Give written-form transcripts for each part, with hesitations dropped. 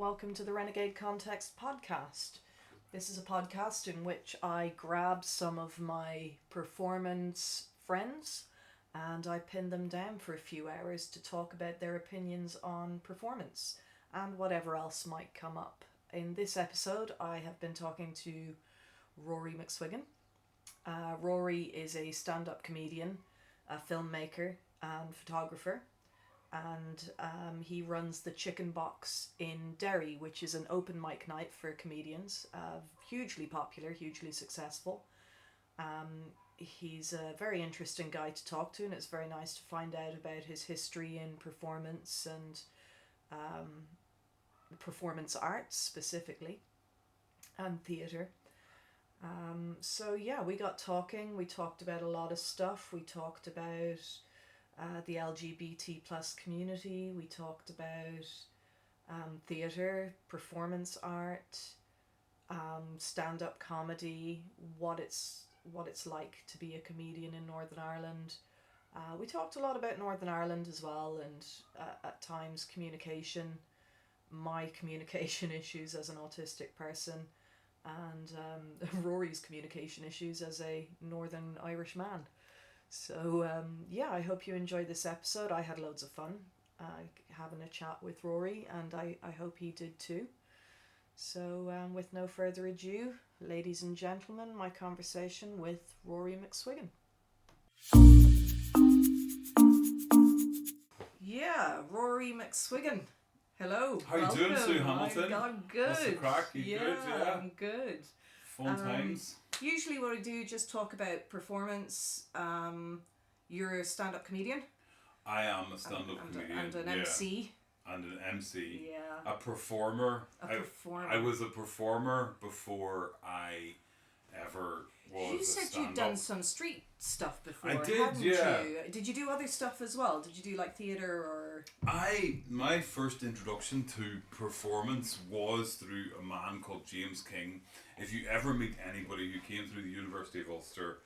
welcome to the Renegade Context podcast. This is a podcast in which I grab some of my performance friends and I pin them down for a few hours to talk about their opinions on performance and whatever else might come up. In this episode, I have been talking to Rory McSwiggan. Rory is a stand-up comedian, a filmmaker and photographer. And he runs the Chicken Box in Derry, which is an open mic night for comedians. Hugely popular, hugely successful. He's a very interesting guy to talk to, and it's very nice to find out about his history in performance and performance arts specifically, and theatre. We got talking. We talked about a lot of stuff. We talked about the LGBT plus community. We talked about theatre, performance art, stand-up comedy, what it's like to be a comedian in Northern Ireland. We talked a lot about Northern Ireland as well, and at times my communication issues as an autistic person, and Rory's communication issues as a Northern Irish man. So, I hope you enjoyed this episode. I had loads of fun having a chat with Rory, and I hope he did too. So, with no further ado, ladies and gentlemen, my conversation with Rory McSwiggan. Yeah, Rory McSwiggan. Hello. How you doing, Sue Hamilton? I'm good. What's the crack? You good? Yeah. I'm good. Fun times. Usually what I do is just talk about performance. You're a stand-up comedian. I am a stand-up comedian. And an MC. And an MC. Yeah. A performer. Performer. I was a performer before I ever was You a said stand-up. you'd done some street stuff before, I did, hadn't yeah. you? Did you do other stuff as well? Did you do like theatre or... My first introduction to performance was through a man called James King. If you ever meet anybody who came through the University of Ulster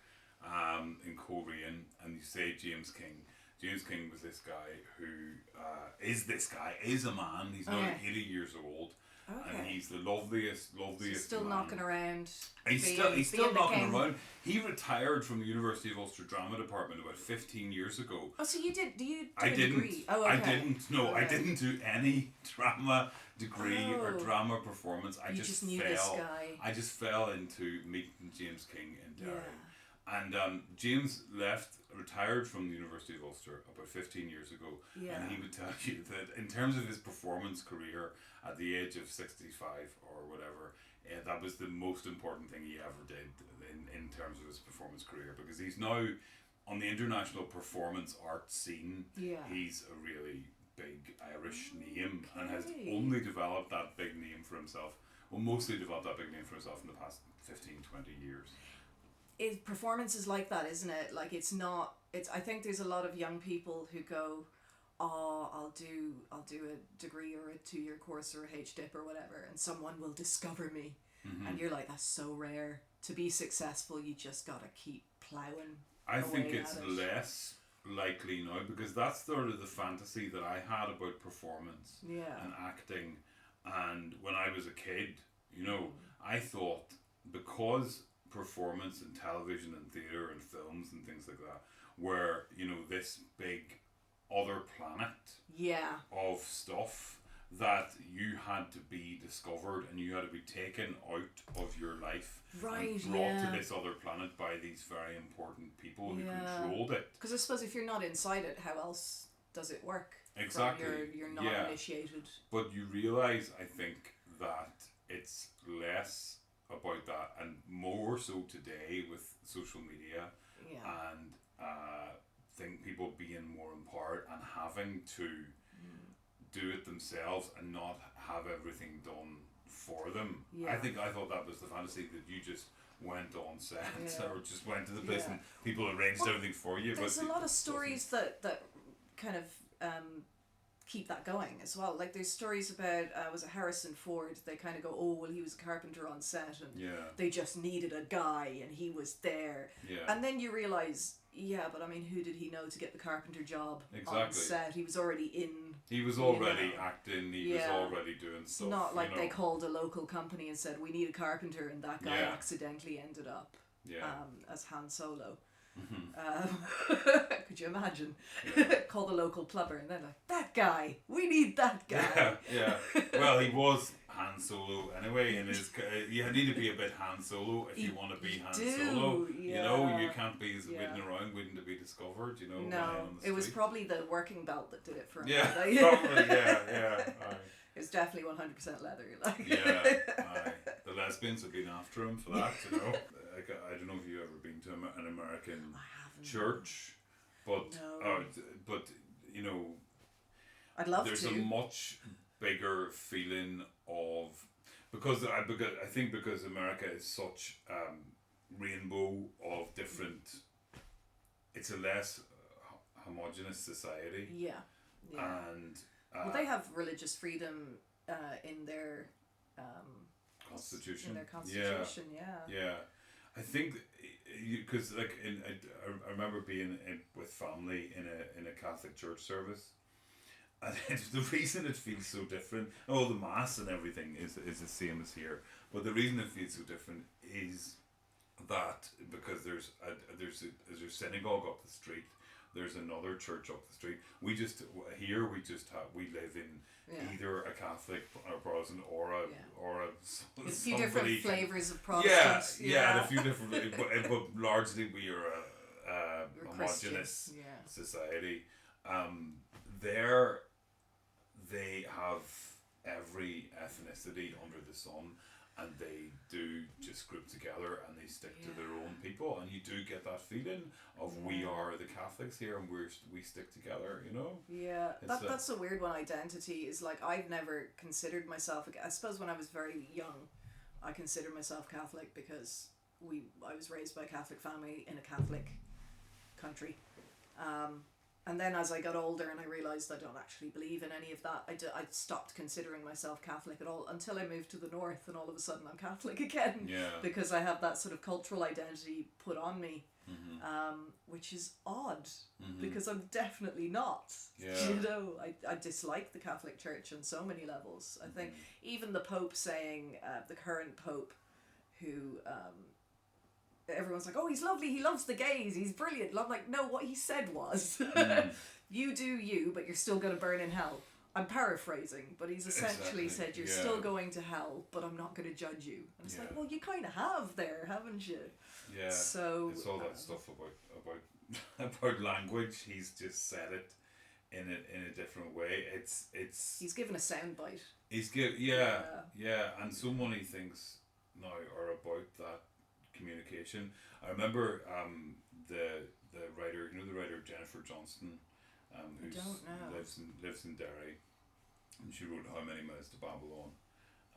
in Coleraine and you say James King was this guy who is a man. He's now 80 years old. Okay. And he's the loveliest still man. knocking around. He's still knocking around. He retired from the University of Ulster Drama Department about 15 years ago. Oh, so you did? Do you? I didn't. Degree? Oh, okay. I didn't. No, okay. I didn't do any drama degree or drama performance. I just knew fell. This guy. I just fell into meeting James King in Derry. Yeah. And James retired from the University of Ulster about 15 years ago. Yeah. And he would tell you that in terms of his performance career at the age of 65 or whatever, that was the most important thing he ever did in terms of his performance career, because he's now on the international performance art scene. Yeah. He's a really big Irish name and has only developed that big name for himself. Well, mostly developed that big name for himself in the past 15, 20 years. Performance is like that, isn't it? Like I think there's a lot of young people who go, oh, I'll do a degree or a 2-year course or a HDip or whatever, and someone will discover me. Mm-hmm. And you're like, that's so rare. To be successful, you just gotta keep plowing. I think it's less likely now, because that's sort of the fantasy that I had about performance and acting. And when I was a kid, I thought, because performance and television and theatre and films and things like that were, this big other planet of stuff, that you had to be discovered and you had to be taken out of your life and brought to this other planet by these very important people who controlled it. Because I suppose if you're not inside it, how else does it work? Exactly. You're not initiated. But you realise, I think, that it's less about that, and more so today with social media and think people being more empowered and having to do it themselves and not have everything done for them. I thought that was the fantasy, that you just went on set or just went to the place and people arranged everything for you. There's a lot of stories that kind of keep that going as well. Like there's stories about was it Harrison Ford? They kind of go, oh well, he was a carpenter on set and they just needed a guy and he was there. And then you realise Yeah, but I mean, who did he know to get the carpenter job Exactly. on set? He was already in. He was already acting. He was already doing stuff. It's not like they called a local company and said, we need a carpenter, and that guy accidentally ended up as Han Solo. Could you imagine? Call the local plumber and then like, that guy, we need that guy. Well, he was Han Solo anyway, and you need to be a bit Han Solo if you want to be Han Solo. You know, you can't be waiting around waiting to be discovered. You know, no, it was probably the working belt that did it for him. Yeah, probably. Aye. It was definitely 100% leather. Like. Aye. The lesbians have been after him for that. You know. I don't know if you've ever been to an American church, but but you know, I'd love there's a much bigger feeling of because I think because America is such rainbow of different. It's a less homogenous society. Yeah. And well, they have religious freedom in their constitution. In their constitution, yeah. I think because like I remember being with family in a Catholic church service, and the reason it feels so different. Oh, the mass and everything is the same as here, but the reason it feels so different is that because there's a synagogue up the street. There's another church up the street. We live in either a Catholic or Protestant or a few different flavors of Protestants. Yeah, and a few different, but largely we are a homogenous society. There, they have every ethnicity under the sun. And they do just group together and they stick to their own people, and you do get that feeling of we are the Catholics here and we stick together, you know. Yeah, that's a weird one. Identity is like I've never considered myself. I suppose when I was very young, I considered myself Catholic because I was raised by a Catholic family in a Catholic country. And then as I got older and I realised I don't actually believe in any of that, I stopped considering myself Catholic at all until I moved to the north, and all of a sudden I'm Catholic again. Because I have that sort of cultural identity put on me, which is odd because I'm definitely not. You know, I dislike the Catholic Church on so many levels. I think even the Pope saying, the current Pope, who... everyone's like, oh, he's lovely, he loves the gays, he's brilliant. I'm like, no, what he said was, you do you, but you're still going to burn in hell. I'm paraphrasing, but he's essentially said you're still going to hell, but I'm not going to judge you. And it's like, well, you kind of have there, haven't you? Yeah. So it's all that stuff about language. He's just said it in a different way. He's given a soundbite. And so many things now are about that communication. I remember the writer, the writer Jennifer Johnston, who lives in Derry, and she wrote How Many Miles to Babylon,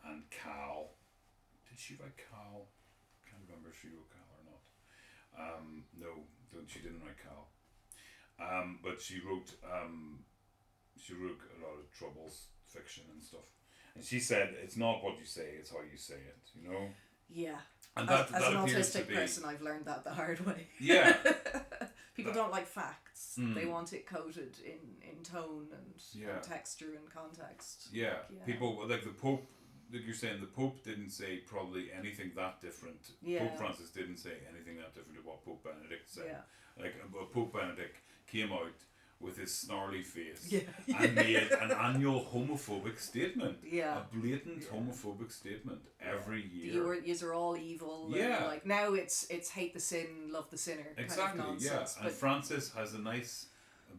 and Cal. Did she write Cal? Can't remember if she wrote Cal or not. No, she didn't write Cal. But she wrote a lot of troubles fiction and stuff. And she said it's not what you say, it's how you say it. You know. Yeah. And as an autistic person, I've learned that the hard way. Yeah. People don't like facts. They want it coded in tone and texture and context. Yeah. People, like the Pope, like you're saying, the Pope didn't say probably anything that different. Pope Francis didn't say anything that different to what Pope Benedict said. Yeah. Like Pope Benedict came out with his snarly face and made an annual homophobic statement. Yeah. A blatant homophobic statement every year. Yous are all evil. Yeah. Like now it's hate the sin, love the sinner. Exactly. Kind of nonsense, and Francis has a nice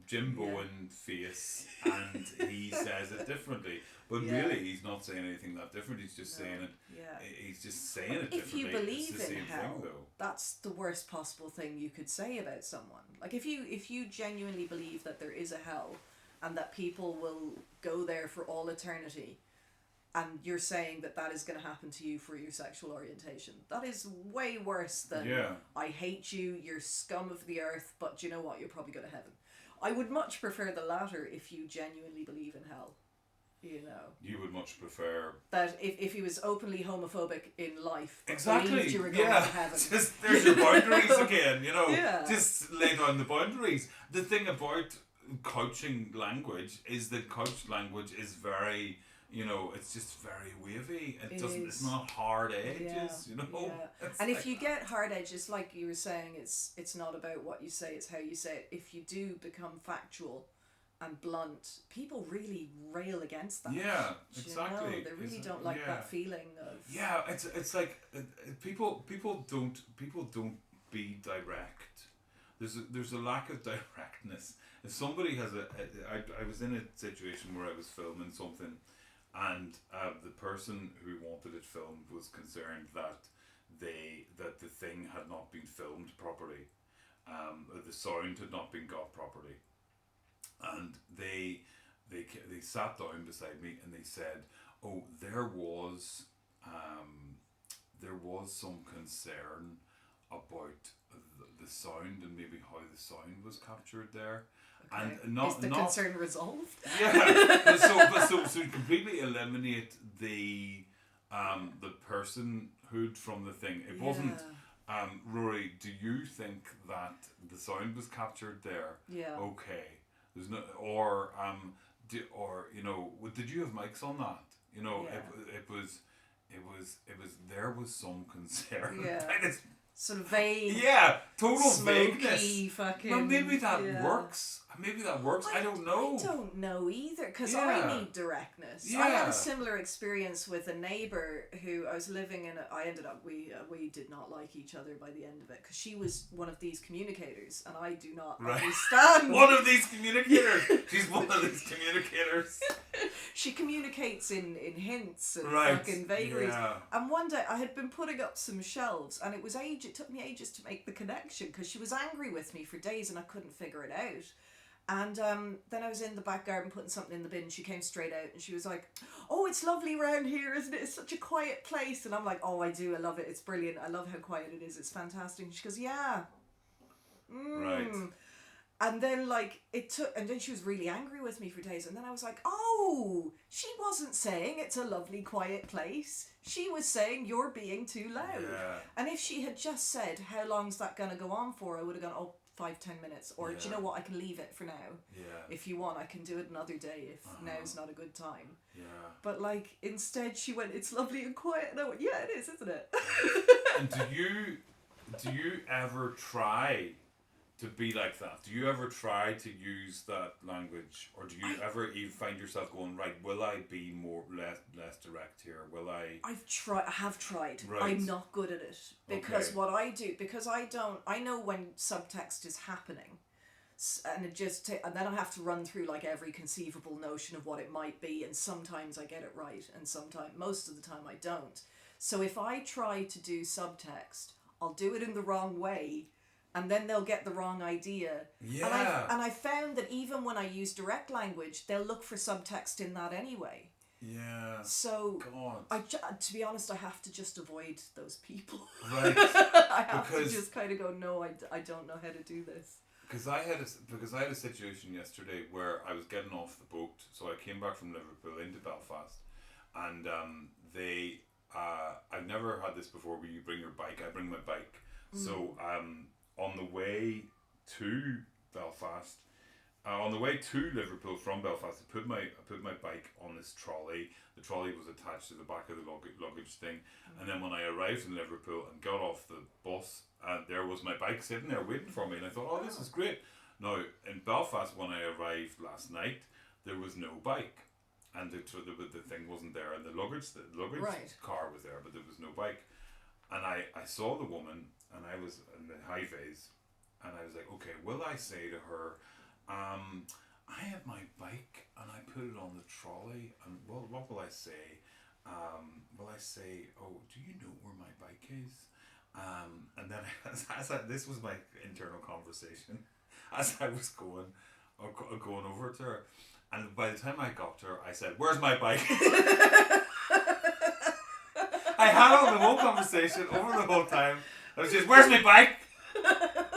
Jim Bowen face, and he says it differently. But really, he's not saying anything that different. He's just saying it. Yeah. He's just saying it differently. If you believe in hell, that's the worst possible thing you could say about someone. Like if you genuinely believe that there is a hell, and that people will go there for all eternity, and you're saying that is going to happen to you for your sexual orientation, that is way worse than I hate you, you're scum of the earth, but you know what? You'll probably go to heaven. I would much prefer the latter if you genuinely believe in hell. You know, you would much prefer that if he was openly homophobic in life, exactly, believed you were going to heaven. Just there's your boundaries again. You know, Yeah. just lay down the boundaries. The thing about couching language is that couch language is very, you know, it's just very wavy. It doesn't. It's not hard edges. You know. Yeah. And if you get hard edges, like you were saying, it's not about what you say; it's how you say it. If you do become factual and blunt, people really rail against that. Yeah, exactly. You know? They really don't like that feeling of. Yeah, it's like people don't be direct. There's a lack of directness. If somebody has I was in a situation where I was filming something, and the person who wanted it filmed was concerned that the thing had not been filmed properly, the sound had not been got properly. And they sat down beside me and they said, "Oh, there was some concern about the sound and maybe how the sound was captured there." Okay. And not is the concern resolved? Yeah, so completely eliminate the personhood from the thing. It wasn't. Rory, do you think that the sound was captured there? Yeah. Okay. There's no, or you know, did you have mics on that? You know, it was there was some concern. Yeah. Sort of vague. Yeah, total smoky, vagueness. Fucking. Well, maybe that works. Maybe that works. I don't know. I don't know either, because I need directness. Yeah. I had a similar experience with a neighbour who I was living in. I ended up we did not like each other by the end of it, because she was one of these communicators, and I do not understand. One of these communicators. She's one of these communicators. She communicates in hints and fucking vagaries. Yeah. And one day I had been putting up some shelves, and it took me ages to make the connection, because she was angry with me for days and I couldn't figure it out. And then I was in the back garden putting something in the bin. She came straight out and she was like, "Oh, it's lovely around here, isn't it? It's such a quiet place." And I'm like, "Oh, I do. I love it. It's brilliant. I love how quiet it is. It's fantastic." And she goes, "Yeah." Right. And then and then she was really angry with me for days. And then I was like, "Oh, she wasn't saying it's a lovely quiet place. She was saying you're being too loud." Yeah. And if she had just said, "How long's that going to go on for?" I would have gone, "Oh, 5-10 minutes," or "Do you know what, I can leave it for now. If you want, I can do it another day if now's not a good time." But instead she went, "It's lovely and quiet," and I went, "Yeah, it is, isn't it?" And do you ever try to be like that? Do you ever try to use that language, or do you ever even find yourself going, "Right, will I be less direct here? Will I?" I have tried. Right. I'm not good at it, because what I do, because I know when subtext is happening, and and then I have to run through every conceivable notion of what it might be, and sometimes I get it right, and most of the time I don't. So if I try to do subtext, I'll do it in the wrong way, and then they'll get the wrong idea. Yeah. And I found that even when I use direct language, they'll look for subtext in that anyway. Yeah. So, God. to be honest, I have to just avoid those people. Right. I have to just kind of go, "No, I don't know how to do this." Because I had a situation yesterday where I was getting off the boat, so I came back from Liverpool into Belfast, and I've never had this before where you bring your bike. I bring my bike. So on the way to Belfast, on the way to Liverpool from Belfast, I put my bike on this trolley. The trolley was attached to the back of the luggage thing, and then when I arrived in Liverpool and got off the bus, there was my bike sitting there waiting for me, and I thought, "Oh, this is great." Now in Belfast, when I arrived last night, there was no bike, and the thing wasn't there, and the luggage car was there, but there was no bike. And I saw the woman, and I was in the high vis, and I was like, "Okay, will I say to her, I have my bike and I put it on the trolley, and what will I say? Will I say, 'Oh, do you know where my bike is?'" And then this was my internal conversation as I was going over to her, and by the time I got to her, I said, "Where's my bike?" I had on the whole conversation over the whole time. I was just, "Where's my bike?"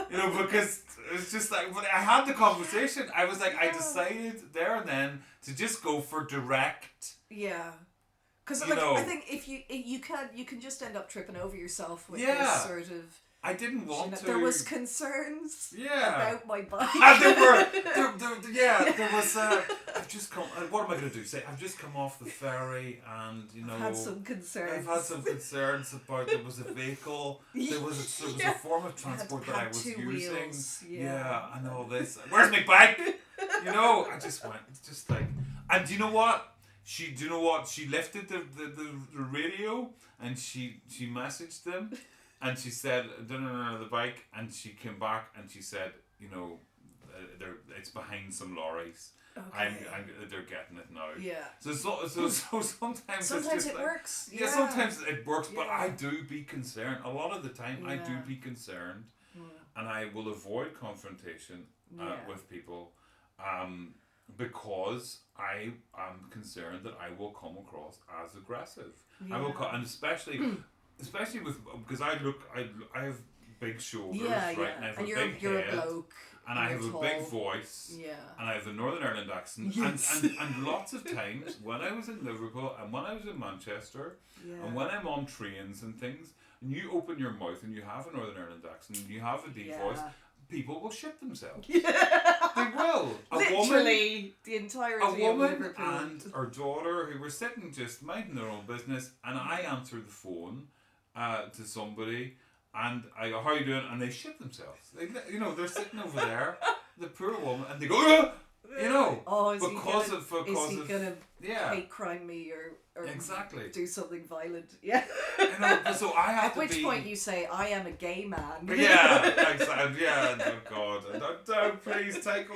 You know, because it's just like, when I had the conversation, I was like, I decided there and then to just go for direct. Yeah. Because I think if you can just end up tripping over yourself with this sort of. I didn't want to. There was concerns about my bike. There was. I've just come. What am I going to do? Say I've just come off the ferry, and I've had some concerns. I've had some concerns about there was a vehicle. There was a form of transport that I was using. Wheels. And all this. Where's my bike? I just went. It's just like, and do you know what? She lifted the radio and she messaged them. And she said, no, the bike. And she came back and she said, it's behind some lorries. Okay. They're getting it now. Yeah. So sometimes it's just it works. Yeah, sometimes it works, but I do be concerned. A lot of the time, I do be concerned, and I will avoid confrontation with people, because I am concerned that I will come across as aggressive. Yeah. I will, and especially because I have big shoulders, right? And I have and a big you're head, a bloke, and I have a big voice, and I have the Northern Ireland accent, and lots of times when I was in Liverpool and when I was in Manchester, and when I'm on trains and things, and you open your mouth and you have a Northern Ireland accent, and you have a deep voice, people will shit themselves. They will. Literally, the entirety of Liverpool. A woman and her daughter who were sitting just minding their own business, and I answered the phone to somebody, and I go, "How are you doing?" And they shit themselves. They're sitting over there, the poor woman, and they go, is he gonna hate crime me or exactly do something violent? Yeah. So I have At to which point you say, "I am a gay man." Yeah, exactly. Yeah, oh God, don't please take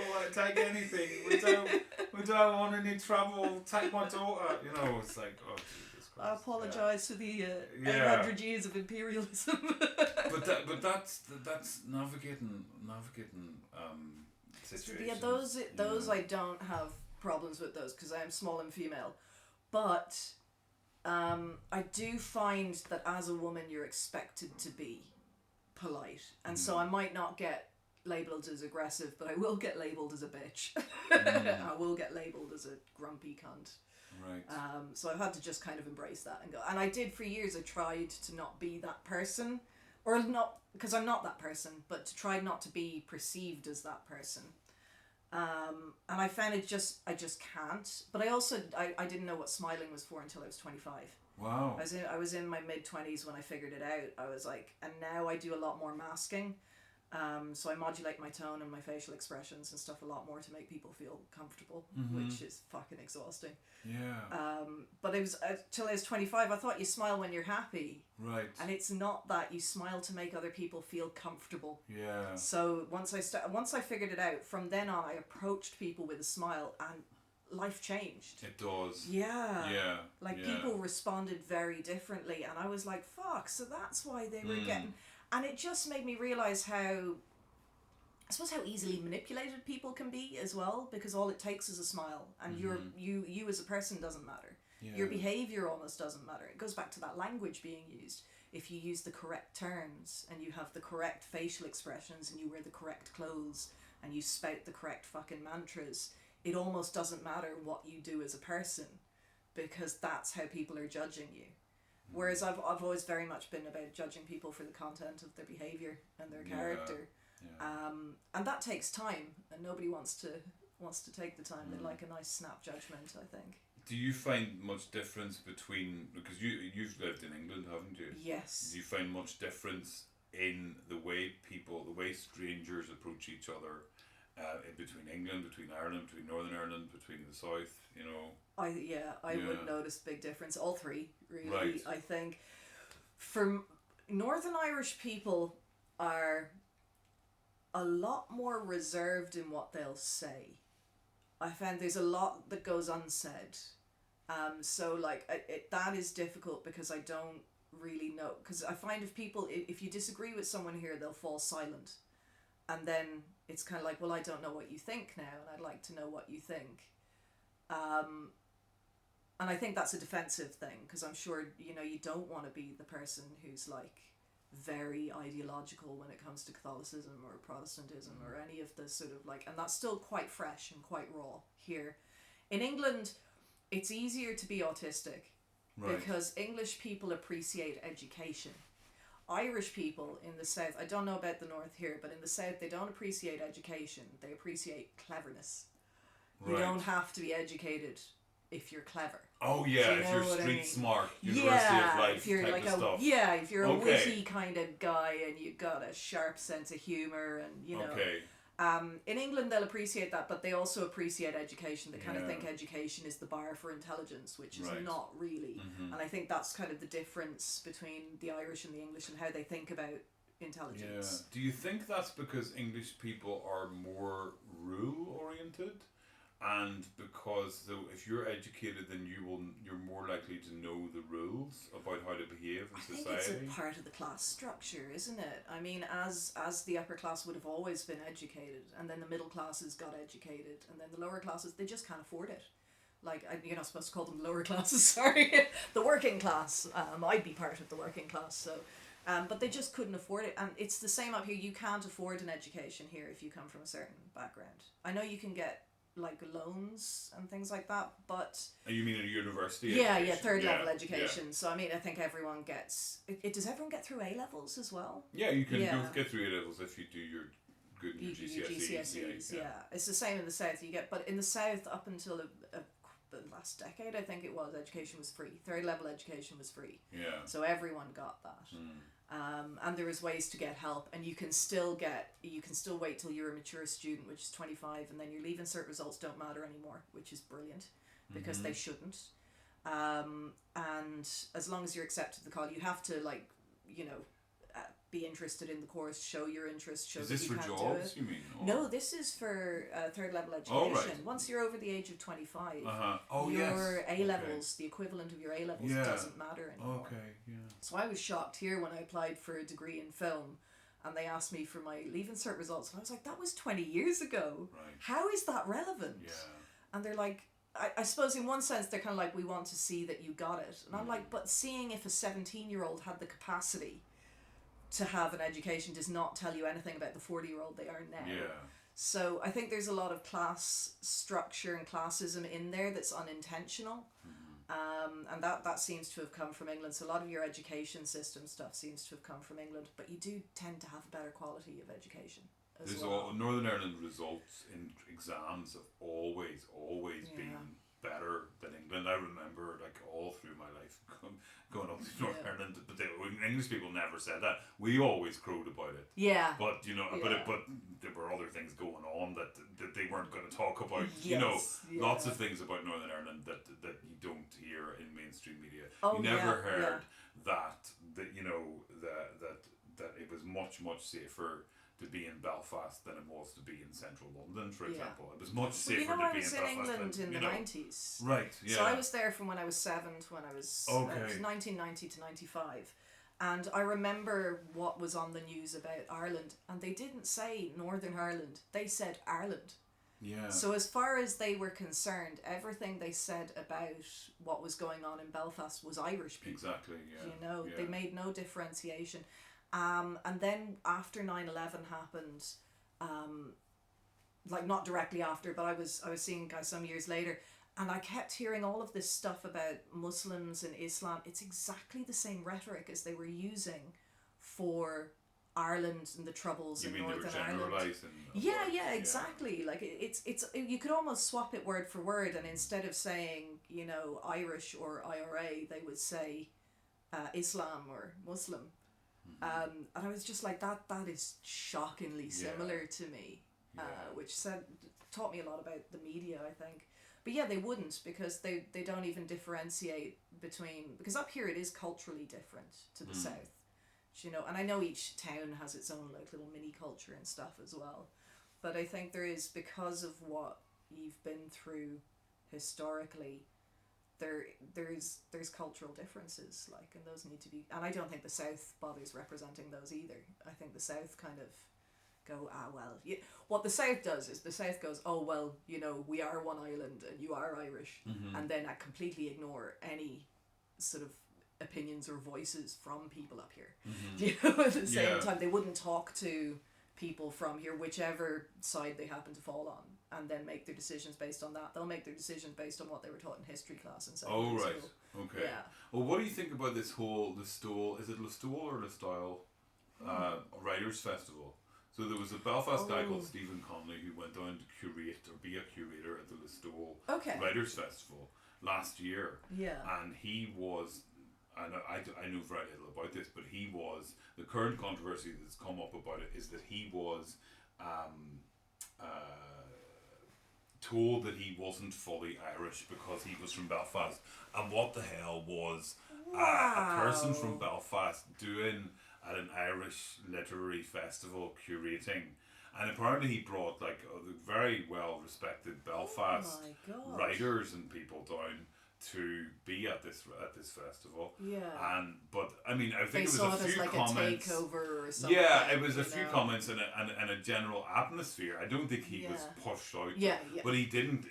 anything. We don't want any trouble. Take my daughter. It's like, oh Jesus Christ. I apologise for the 800 years of imperialism. but that's navigating situations. Yeah, those I don't have problems with those because I am small and female, but I do find that as a woman you're expected to be polite, and so I might not get labelled as aggressive, but I will get labelled as a bitch. I will get labelled as a grumpy cunt. Right. So I've had to just kind of embrace that and go. And I did for years. I tried to not be that person, or not because I'm not that person, but to try not to be perceived as that person. And I found I just can't. But I also I didn't know what smiling was for until I was 25. Wow. I was in my mid-20s when I figured it out. I was like, and now I do a lot more masking. So I modulate my tone and my facial expressions and stuff a lot more to make people feel comfortable, which is fucking exhausting. Yeah. But it was till I was 25. I thought you smile when you're happy. Right. And it's not that. You smile to make other people feel comfortable. Yeah. So once I figured it out, from then on I approached people with a smile and life changed. It does. Yeah. Yeah. People responded very differently, and I was like, fuck, so that's why they were getting. And it just made me realise how easily manipulated people can be as well, because all it takes is a smile, and you as a person doesn't matter. Yeah. Your behaviour almost doesn't matter. It goes back to that language being used. If you use the correct terms, and you have the correct facial expressions, and you wear the correct clothes, and you spout the correct fucking mantras, it almost doesn't matter what you do as a person, because that's how people are judging you. Whereas I've always very much been about judging people for the content of their behaviour and their character. Yeah. And that takes time, and nobody wants to take the time. They like a nice snap judgment, I think. Do you find much difference between, because you've lived in England, haven't you? Yes. Do you find much difference in the way strangers approach each other, between England, between Ireland, between Northern Ireland, between the South, I would notice big difference. All three, really. Right. I think for Northern Irish people are a lot more reserved in what they'll say. I find there's a lot that goes unsaid. So that is difficult because I don't really know. Because I find if you disagree with someone here, they'll fall silent. And then it's kind of like, well, I don't know what you think now, and I'd like to know what you think. And I think that's a defensive thing, because I'm sure, you don't want to be the person who's like, very ideological when it comes to Catholicism or Protestantism or any of the sort of like, and that's still quite fresh and quite raw here. In England, it's easier to be autistic because English people appreciate education. Irish people in the south, I don't know about the north here, but in the south they don't appreciate education, they appreciate cleverness. You don't have to be educated if you're clever. Oh yeah, if you're street smart, University of Life if you're type like of stuff. Yeah, if you're a witty kind of guy and you've got a sharp sense of humour and you know. In England they'll appreciate that, but they also appreciate education. They kind of think education is the bar for intelligence, which is not really. And I think that's kind of the difference between the Irish and the English and how they think about intelligence. Do you think that's because English people are more rule oriented? And because if you're educated, then you're more likely to know the rules about how to behave in society. I think it's a part of the class structure, isn't it? I mean, as the upper class would have always been educated, and then the middle classes got educated, and then the lower classes, they just can't afford it. Like, you're not supposed to call them lower classes, sorry. The working class. I'd be part of the working class, so... but they just couldn't afford it, and it's the same up here. You can't afford an education here if you come from a certain background. I know you can get like loans and things like that, but you mean a university education? Third level education. So I mean, I think everyone gets it. Does everyone get through A levels as well? Yeah, you can get through A levels if you do your good in your GCSEs. Yeah, it's the same in the south. You get, but in the south up until the last decade, I think it was, education was free. Third level education was free. Yeah. So everyone got that. And there is ways to get help, and you can still wait till you're a mature student, which is 25, and then your leaving cert results don't matter anymore, which is brilliant because they shouldn't. And as long as you're accepted to the college, you have to be interested in the course, show your interest, show that you can do it. Is this for jobs, you mean? Or? No, this is for third level education. Once you're over the age of 25, your A-levels, the equivalent of your A-levels doesn't matter anymore. So I was shocked here when I applied for a degree in film, and they asked me for my leaving cert results, and I was like, that was 20 years ago. Right. How is that relevant? Yeah. And they're like, I suppose in one sense they're kind of like, we want to see that you got it. And I'm like, but seeing if a 17-year-old had the capacity to have an education does not tell you anything about the 40-year-old they are now. Yeah. So I think there's a lot of class structure and classism in there that's unintentional. And that seems to have come from England. So a lot of your education system stuff seems to have come from England, but you do tend to have a better quality of education as well. Northern Ireland results in exams have always been better than England. I remember all through my life going up to Northern Ireland, but English people never said that. We always crowed about it. Yeah. But but there were other things going on that they weren't going to talk about. Lots of things about Northern Ireland that you don't hear in mainstream media. You never heard that it was much safer to be in Belfast than it was to be in central London, for example. It was much safer to be in Belfast. I was in England in the 90s. Right, yeah. So I was there from when I was 7 to when I was 1990 to 95. And I remember what was on the news about Ireland, and they didn't say Northern Ireland, they said Ireland. Yeah. So as far as they were concerned, everything they said about what was going on in Belfast was Irish people. Exactly, yeah. They made no differentiation. And then after 9/11 happened, not directly after, but I was seeing guys some years later, and I kept hearing all of this stuff about Muslims and Islam. It's exactly the same rhetoric as they were using for Ireland and the Troubles in Northern Ireland. Yeah, exactly. Like it's you could almost swap it word for word, and instead of saying Irish or IRA, they would say Islam or Muslim. And I was just like, that is shockingly similar to me, which taught me a lot about the media, I think. But yeah, they wouldn't, because they don't even differentiate between, because up here it is culturally different to the south, and I know each town has its own little mini culture and stuff as well, but I think there is, because of what you've been through historically, there's cultural differences, and those need to be, and I don't think the South bothers representing those either. I think the South kind of go, what the South does is the South goes, we are one island and you are Irish, and then I completely ignore any sort of opinions or voices from people up here. You know, at the same time, they wouldn't talk to people from here, whichever side they happen to fall on, and then make their decisions based on that. They'll make their decisions based on what they were taught in history class and Oh, right. School. Okay. Yeah. Well, what do you think about this whole Listowel? Is it Listowel or Listowel Writers Festival? So there was a Belfast guy called Stephen Conley who went down to curate or be a curator at the Listowel Writers Festival last year. Yeah. And he was, I know very little about this, but he was, the current controversy that's come up about it is that he was told that he wasn't fully Irish because he was from Belfast. And what the hell was a person from Belfast doing at an Irish literary festival curating? And apparently he brought like very well respected Belfast writers and people down to be at this festival. Yeah. But I mean, I think it was a few like comments. A takeover or something. Yeah, it was a few comments and a general atmosphere. I don't think he was pushed out. Yeah. But he didn't.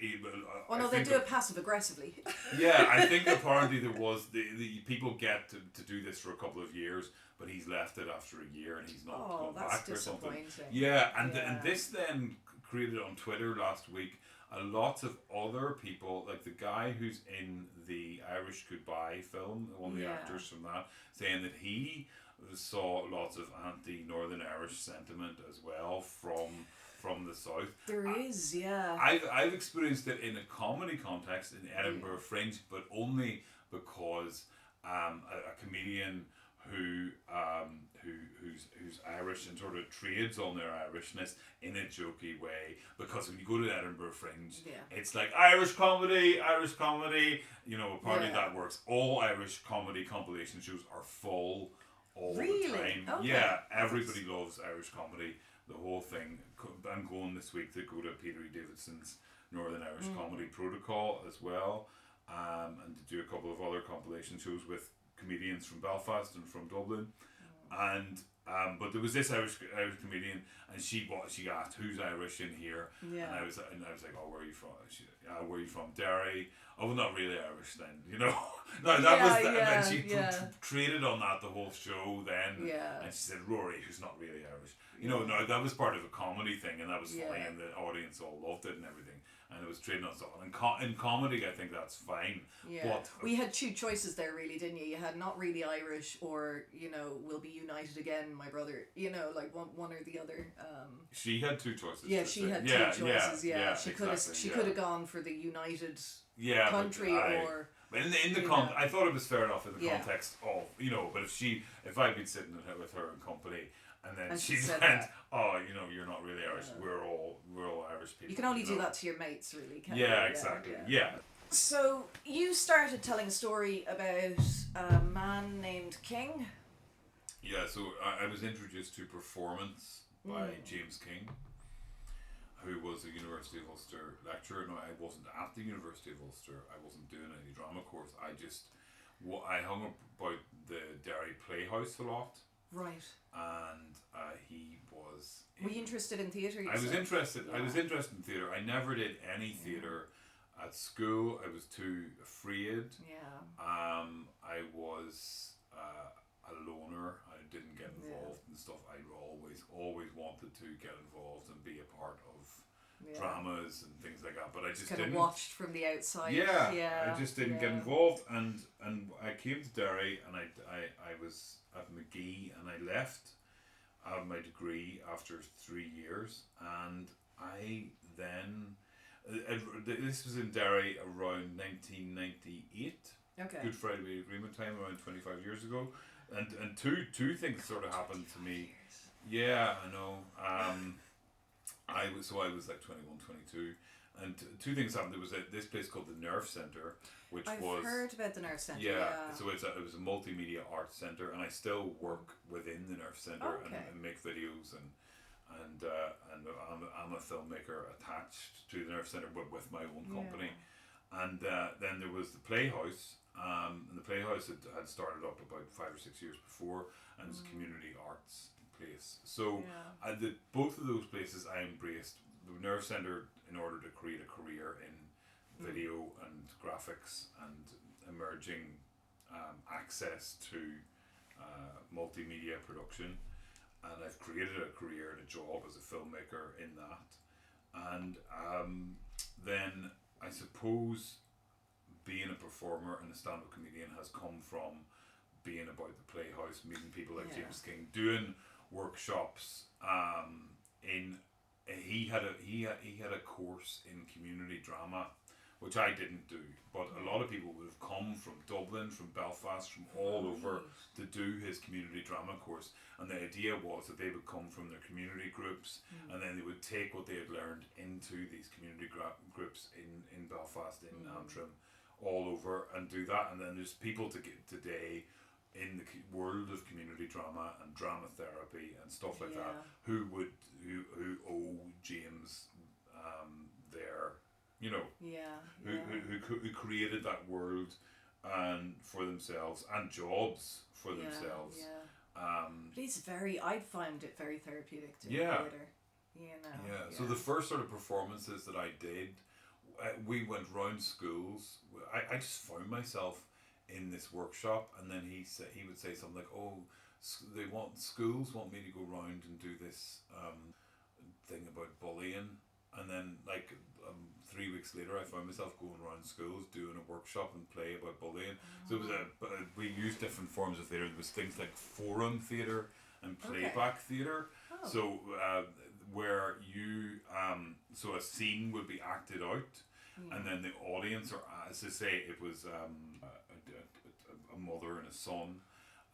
No, they do it passive aggressively. Yeah, I think apparently there was the people get to do this for a couple of years, but he's left it after a year and he's not gone back or something. Yeah, and this then created on Twitter last week a lot of other people, like the guy who's in the Irish Goodbye film, one of the actors from that, saying that he saw lots of anti-Northern Irish sentiment as well from the south. There is, yeah. I've experienced it in a comedy context in Edinburgh Fringe, but only because a comedian who's Irish and sort of trades on their Irishness in a jokey way, because when you go to Edinburgh Fringe, it's like Irish comedy, you know, apparently that works. All Irish comedy compilation shows are full all the time. Okay. Yeah, everybody loves Irish comedy, the whole thing. I'm going this week to go to Peter E. Davidson's Northern Irish Comedy Protocol as well, and to do a couple of other compilation shows with comedians from Belfast and from Dublin, and but there was this Irish comedian, and she asked who's Irish in here, and I was like, oh, where are you from? Where are you from? Derry. Oh, well, not really Irish then, you know. No, and she traded on that the whole show then, and she said Rory, who's not really Irish, you know. No, that was part of a comedy thing, and that was funny, and the audience all loved it and everything. And it was trading on stuff. And in comedy, I think that's fine. Yeah. But we had two choices there, really, didn't you? You had not really Irish, or, you know, we'll be united again, my brother. You know, like one or the other. She had two choices. Yeah, she had two choices. Yeah, she could have gone for the united country, or. In the I thought it was fair enough in the context of, you know. But if I'd been sitting with her in company. And then she went, oh, you know, you're not really Irish. We're all Irish people. You can only do that to your mates, really, can't you? Yeah, exactly. Yeah. So you started telling a story about a man named King. Yeah, so I was introduced to Performance by James King, who was a University of Ulster lecturer. No, I wasn't at the University of Ulster. I wasn't doing any drama course. I hung about the Derry Playhouse a lot. Right. And he was. Were you interested in theatre? I was interested. Yeah. I was interested in theatre. I never did any theatre at school. I was too afraid. Yeah. I was a loner. I didn't get involved in stuff. I always wanted to get involved and be a part of dramas and things like that. But I just kind didn't. Of watched from the outside. Yeah. I just didn't get involved, and I came to Derry, and I was at McGee, and I left my degree after 3 years, and I then this was in Derry around 1998. Okay. Good Friday Agreement time, around 25 years ago, and two things sort of happened to me. Yeah, I know. I was like 21, 22. And two things happened. There was this place called the Nerve Centre, which I've heard about the Nerve Centre. Yeah, so it was a multimedia arts centre, and I still work within the Nerve Centre and make videos, and I'm a filmmaker attached to the Nerve Centre, but with my own company. And then there was the Playhouse, and the Playhouse had started up about 5 or 6 years before, and it's a community arts place. So both of those places I embraced. The Nerve Centre in order to create a career in video and graphics and emerging access to multimedia production, and I've created a career and a job as a filmmaker in that. And then I suppose being a performer and a stand-up comedian has come from being about the playhouse, meeting people like James King, doing workshops. He had a course in community drama, which I didn't do, but a lot of people would have come from Dublin, from Belfast, from all over to do his community drama course. And the idea was that they would come from their community groups, and then they would take what they had learned into these community groups in Belfast, in Antrim, all over, and do that. And then there's people today in the world of community drama and drama therapy and stuff like that who owe James their, you know, who created that world and for themselves and jobs for themselves. I found it very therapeutic to theatre. So the first sort of performances that I did, we went round schools. I just found myself in this workshop, and then he would say something like, "Oh, schools want me to go round and do this thing about bullying," and then 3 weeks later, I found myself going around schools doing a workshop and play about bullying. So it was we used different forms of theatre. There was things like forum theatre and playback theatre. So where you so a scene would be acted out, and then the audience, or as to say, it was a mother and a son,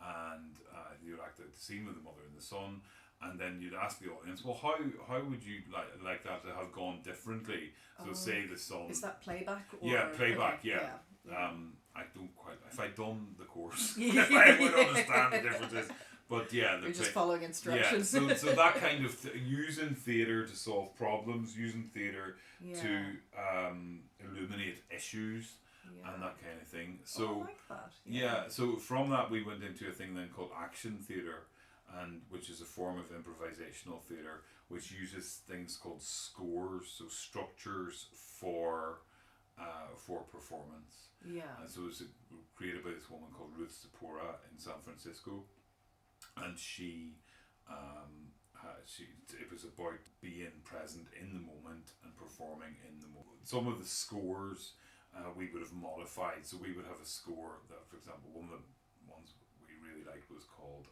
and you'd act out the scene with the mother and the son. And then you'd ask the audience, well, how would you like that to have gone differently? So say the son... Is that playback? Playback, okay. I don't quite... If I'd done the course, I would understand the differences. But you're just following instructions. Yeah, so that kind of... using theatre to solve problems, using theatre to illuminate issues... and that kind of thing. So I like that. So from that we went into a thing then called action theatre, and which is a form of improvisational theatre which uses things called scores, so structures for performance. And so it was created by this woman called Ruth Zipporah in San Francisco, and she it was about being present in the moment and performing in the moment. Some of the scores we would have modified, so we would have a score that, for example, one of the ones we really liked was called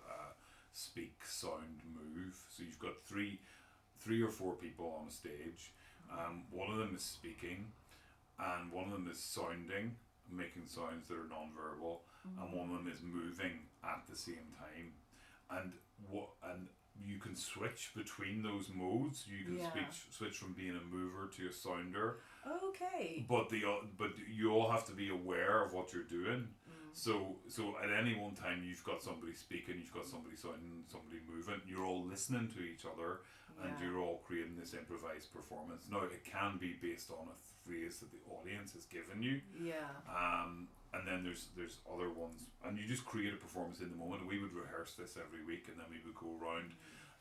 Speak, Sound, Move. So you've got three or four people on a stage. One of them is speaking, and one of them is sounding, making sounds that are non-verbal, and one of them is moving at the same time. And you can switch between those modes. You can switch from being a mover to a sounder. Okay. But you all have to be aware of what you're doing. So at any one time you've got somebody speaking, you've got somebody sounding, somebody moving. You're all listening to each other, and you're all creating this improvised performance. Now it can be based on a phrase that the audience has given you. And then there's other ones, and you just create a performance in the moment. We would rehearse this every week, and then we would go around.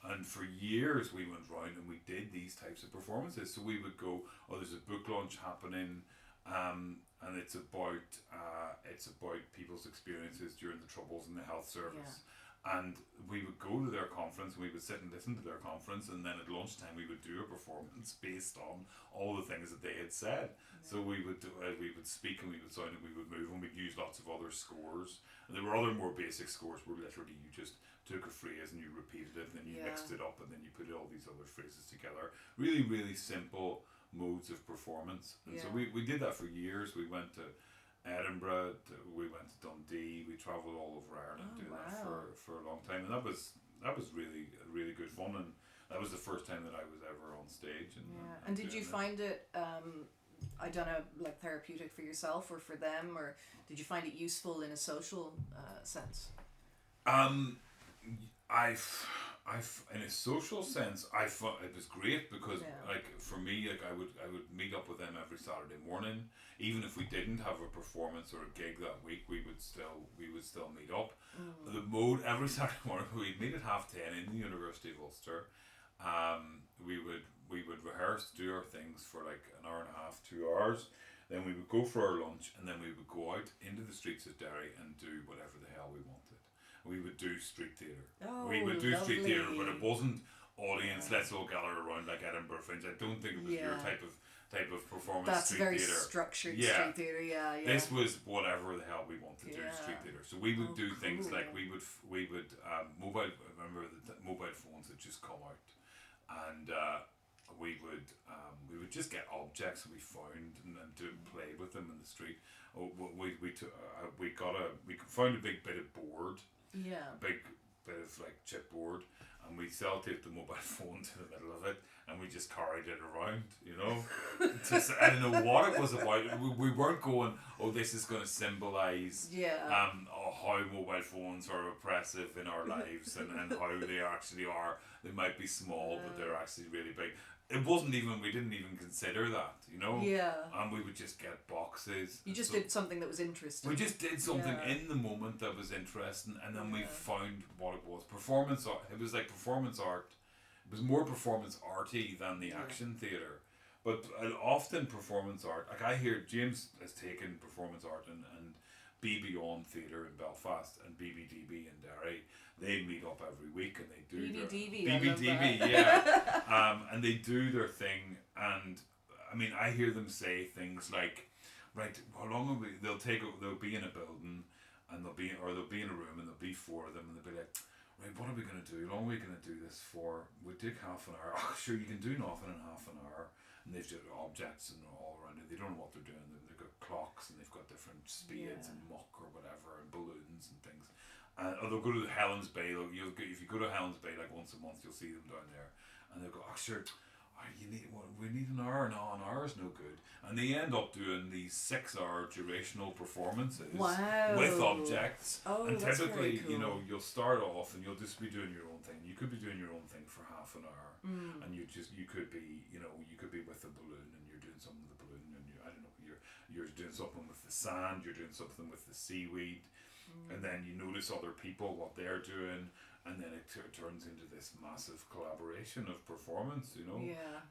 And for years we went round and we did these types of performances. So we would go, there's a book launch happening, and it's about people's experiences during the Troubles in the health service. And we would go to their conference, and we would sit and listen to their conference, and then at lunchtime we would do a performance based on all the things that they had said. So we would speak, and we would sound, and we would move, and we'd use lots of other scores. And there were other more basic scores where literally you just took a phrase and you repeated it, and then you mixed it up, and then you put all these other phrases together. Really, really simple modes of performance. And so we did that for years. We went to Edinburgh, we went to Dundee, we travelled all over Ireland doing that for a long time, and that was really really good fun, and that was the first time that I was ever on stage. And did you find it I don't know, like therapeutic for yourself or for them, or did you find it useful in a social sense? In a social sense, I thought it was great because, for me, I would meet up with them every Saturday morning. Even if we didn't have a performance or a gig that week, we would still meet up. The mode every Saturday morning, we'd meet at 10:30 in the University of Ulster. We would rehearse, do our things for like an hour and a half, 2 hours, Then we would go for our lunch, and then we would go out into the streets of Derry and do whatever the hell we wanted. We would do street theatre. Oh, we would do lovely. street theatre, but it wasn't audience. Let's all gather around like Edinburgh Fringe. I don't think it was your type of performance. That's street very theatre. Structured street theatre. Yeah. This was whatever the hell we wanted to do street theatre. So we would do things like we would mobile. Remember the mobile phones had just come out, and we would just get objects we found and play with them in the street. We found a big bit of board. Yeah. A big bit of like chipboard, and we sellotaped the mobile phone to the middle of it, and we just carried it around, you know. I don't know what it was about. We weren't going, oh, this is going to symbolise how mobile phones are oppressive in our lives and how they actually are. They might be small, but they're actually really big. It wasn't even, we didn't even consider that, you know? Yeah. And we would just get boxes. You just did something that was interesting. We just did something in the moment that was interesting, and then we found what it was. Performance art. It was like performance art. It was more performance arty than the action theatre. But often performance art, like I hear James has taken performance art and Be Beyond Theatre in Belfast and BBDB in Derry. They meet up every week and they do BBDB, and they do their thing. And I mean, I hear them say things like, right, how long will we? They'll be in a building, and they'll be in a room, and there'll be four of them, and they'll be like, right, what are we gonna do? How long are we gonna do this for? We'll take half an hour. Oh, sure, you can do nothing in half an hour. And they've got objects and all around it. They don't know what they're doing. They've got clocks and they've got different spades and muck or whatever and balloons and things. Or they'll go to Helen's Bay. If you go to Helen's Bay like once a month, you'll see them down there, and they'll go, oh sure, we need an hour. No, an hour is no good. And they end up doing these 6-hour durational performances with objects. Oh, and that's typically, very cool. you know, you'll start off and you'll just be doing your own thing. You could be doing your own thing for half an hour, and you could be with a balloon and you're doing something with the balloon, and you're doing something with the sand, you're doing something with the seaweed. And then you notice other people, what they're doing, and then it turns into this massive collaboration of performance, you know.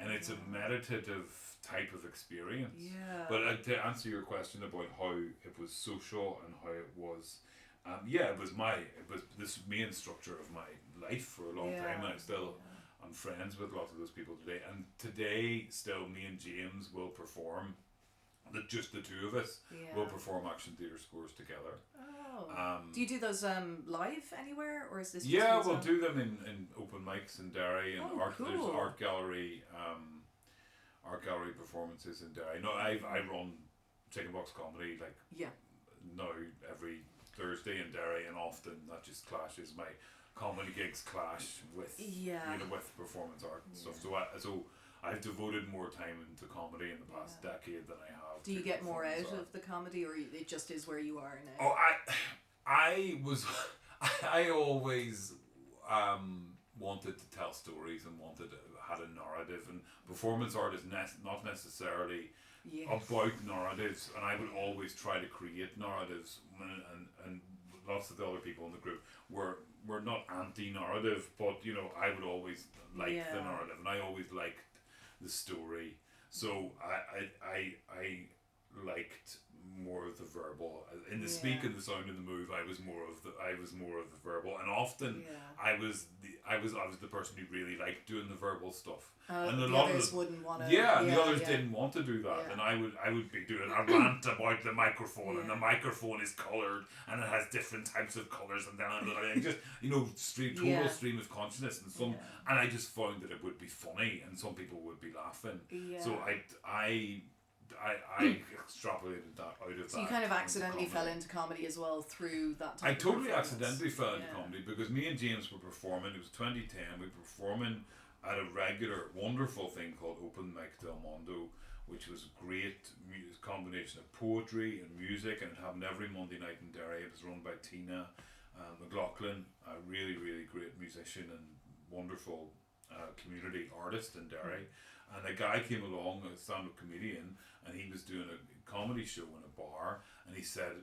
And it's a meditative type of experience. But to answer your question about how it was social and how it was, it was this main structure of my life for a long time. And I'm friends with lots of those people today. And today, still, me and James will perform. Just the two of us will perform action theatre scores together. Do you do those live anywhere, or is this? We'll do them in open mics in Derry and there's art gallery performances in Derry. No, I run Chicken Box Comedy now every Thursday in Derry, and often that just clashes. My comedy gigs clash with with performance art and stuff. So I've devoted more time into comedy in the past decade than I have. Do you get more out of the comedy, or it just is where you are now? Oh, I always wanted to tell stories and had a narrative, and performance art is not necessarily about narratives, and I would always try to create narratives, and lots of the other people in the group were not anti-narrative, but you know, I would always like the narrative, and I always liked the story. So I liked more of the verbal. In the speak and the sound and the move, I was more of the verbal, and often I was the person who really liked doing the verbal stuff. And the others wouldn't want to. The others didn't want to do that, and I would be doing a rant about the microphone, and the microphone is coloured, and it has different types of colours, and then I just total stream of consciousness, and I just found that it would be funny, and some people would be laughing. So I extrapolated that out of that. So you kind of accidentally fell into comedy as well through that type I totally accidentally fell into comedy, because me and James were performing. It was 2010. We were performing at a regular, wonderful thing called Open Mic Del Mondo, which was a great combination of poetry and music, and it happened every Monday night in Derry. It was run by Tina McLaughlin, a really, really great musician and wonderful community artist in Derry. And a guy came along, a stand-up comedian, and he was doing a comedy show in a bar, and he said,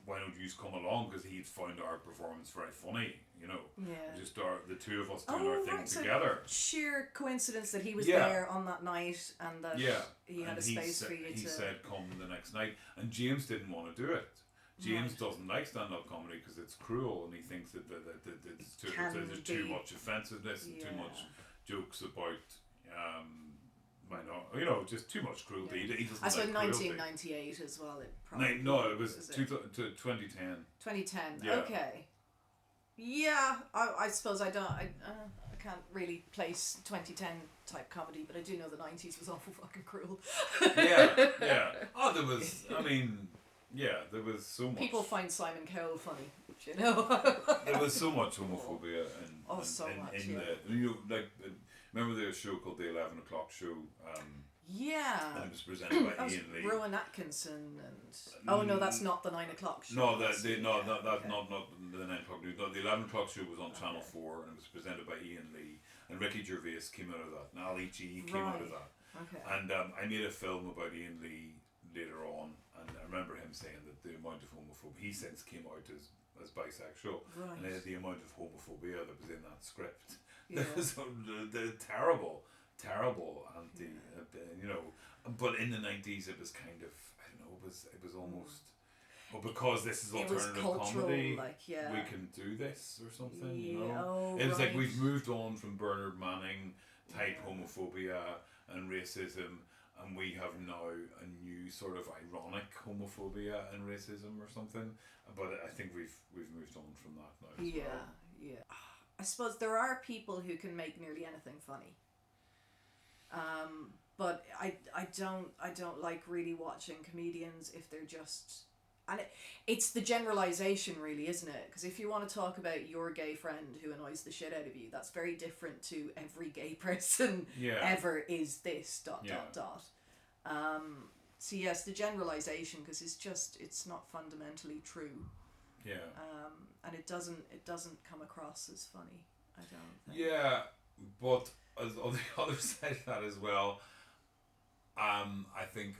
why don't you come along? Because he'd found our performance very funny, you know. Yeah. Just the two of us doing our thing together. So sheer coincidence that he was there on that night and that he had a space for you to... He said come the next night, and James didn't want to do it. James doesn't like stand-up comedy because it's cruel, and he thinks that there's too much offensiveness and too much jokes about just too much cruelty. He doesn't I suppose like 1998 as well. It probably it was 2010. 2010. Yeah. Okay. Yeah, I suppose I can't really place 2010 type comedy, but I do know the 90s was awful fucking cruel. yeah. Oh, there was. I mean. Yeah, there was so much. People find Simon Cowell funny, you know. There was so much homophobia remember there was a show called the 11 o'clock show. And it was presented by Ian Lee. Rowan Atkinson and no, that's not the 9 o'clock show. No, that's not the 9 o'clock show. No, the 11 o'clock show was on Channel 4 and it was presented by Ian Lee, and Ricky Gervais came out of that, and Ali G came out of that. Okay. And I made a film about Ian Lee later on. And I remember him saying that the amount of homophobia, he since came out as bisexual, and the amount of homophobia that was in that script, there was the terrible anti, but in the 90s it was kind of, I don't know, it was almost, because this is alternative comedy, we can do this or something, you know. It was like we've moved on from Bernard Manning type homophobia and racism. And we have now a new sort of ironic homophobia and racism or something, but I think we've moved on from that now. Yeah. I suppose there are people who can make nearly anything funny. But I don't like really watching comedians if they're just, and it's the generalization really, isn't it? Because if you want to talk about your gay friend who annoys the shit out of you, that's very different to every gay person ever is this ... So yes, the generalization, because it's not fundamentally true. And it doesn't come across as funny, I don't think. Yeah, but on the other side of that as well, I think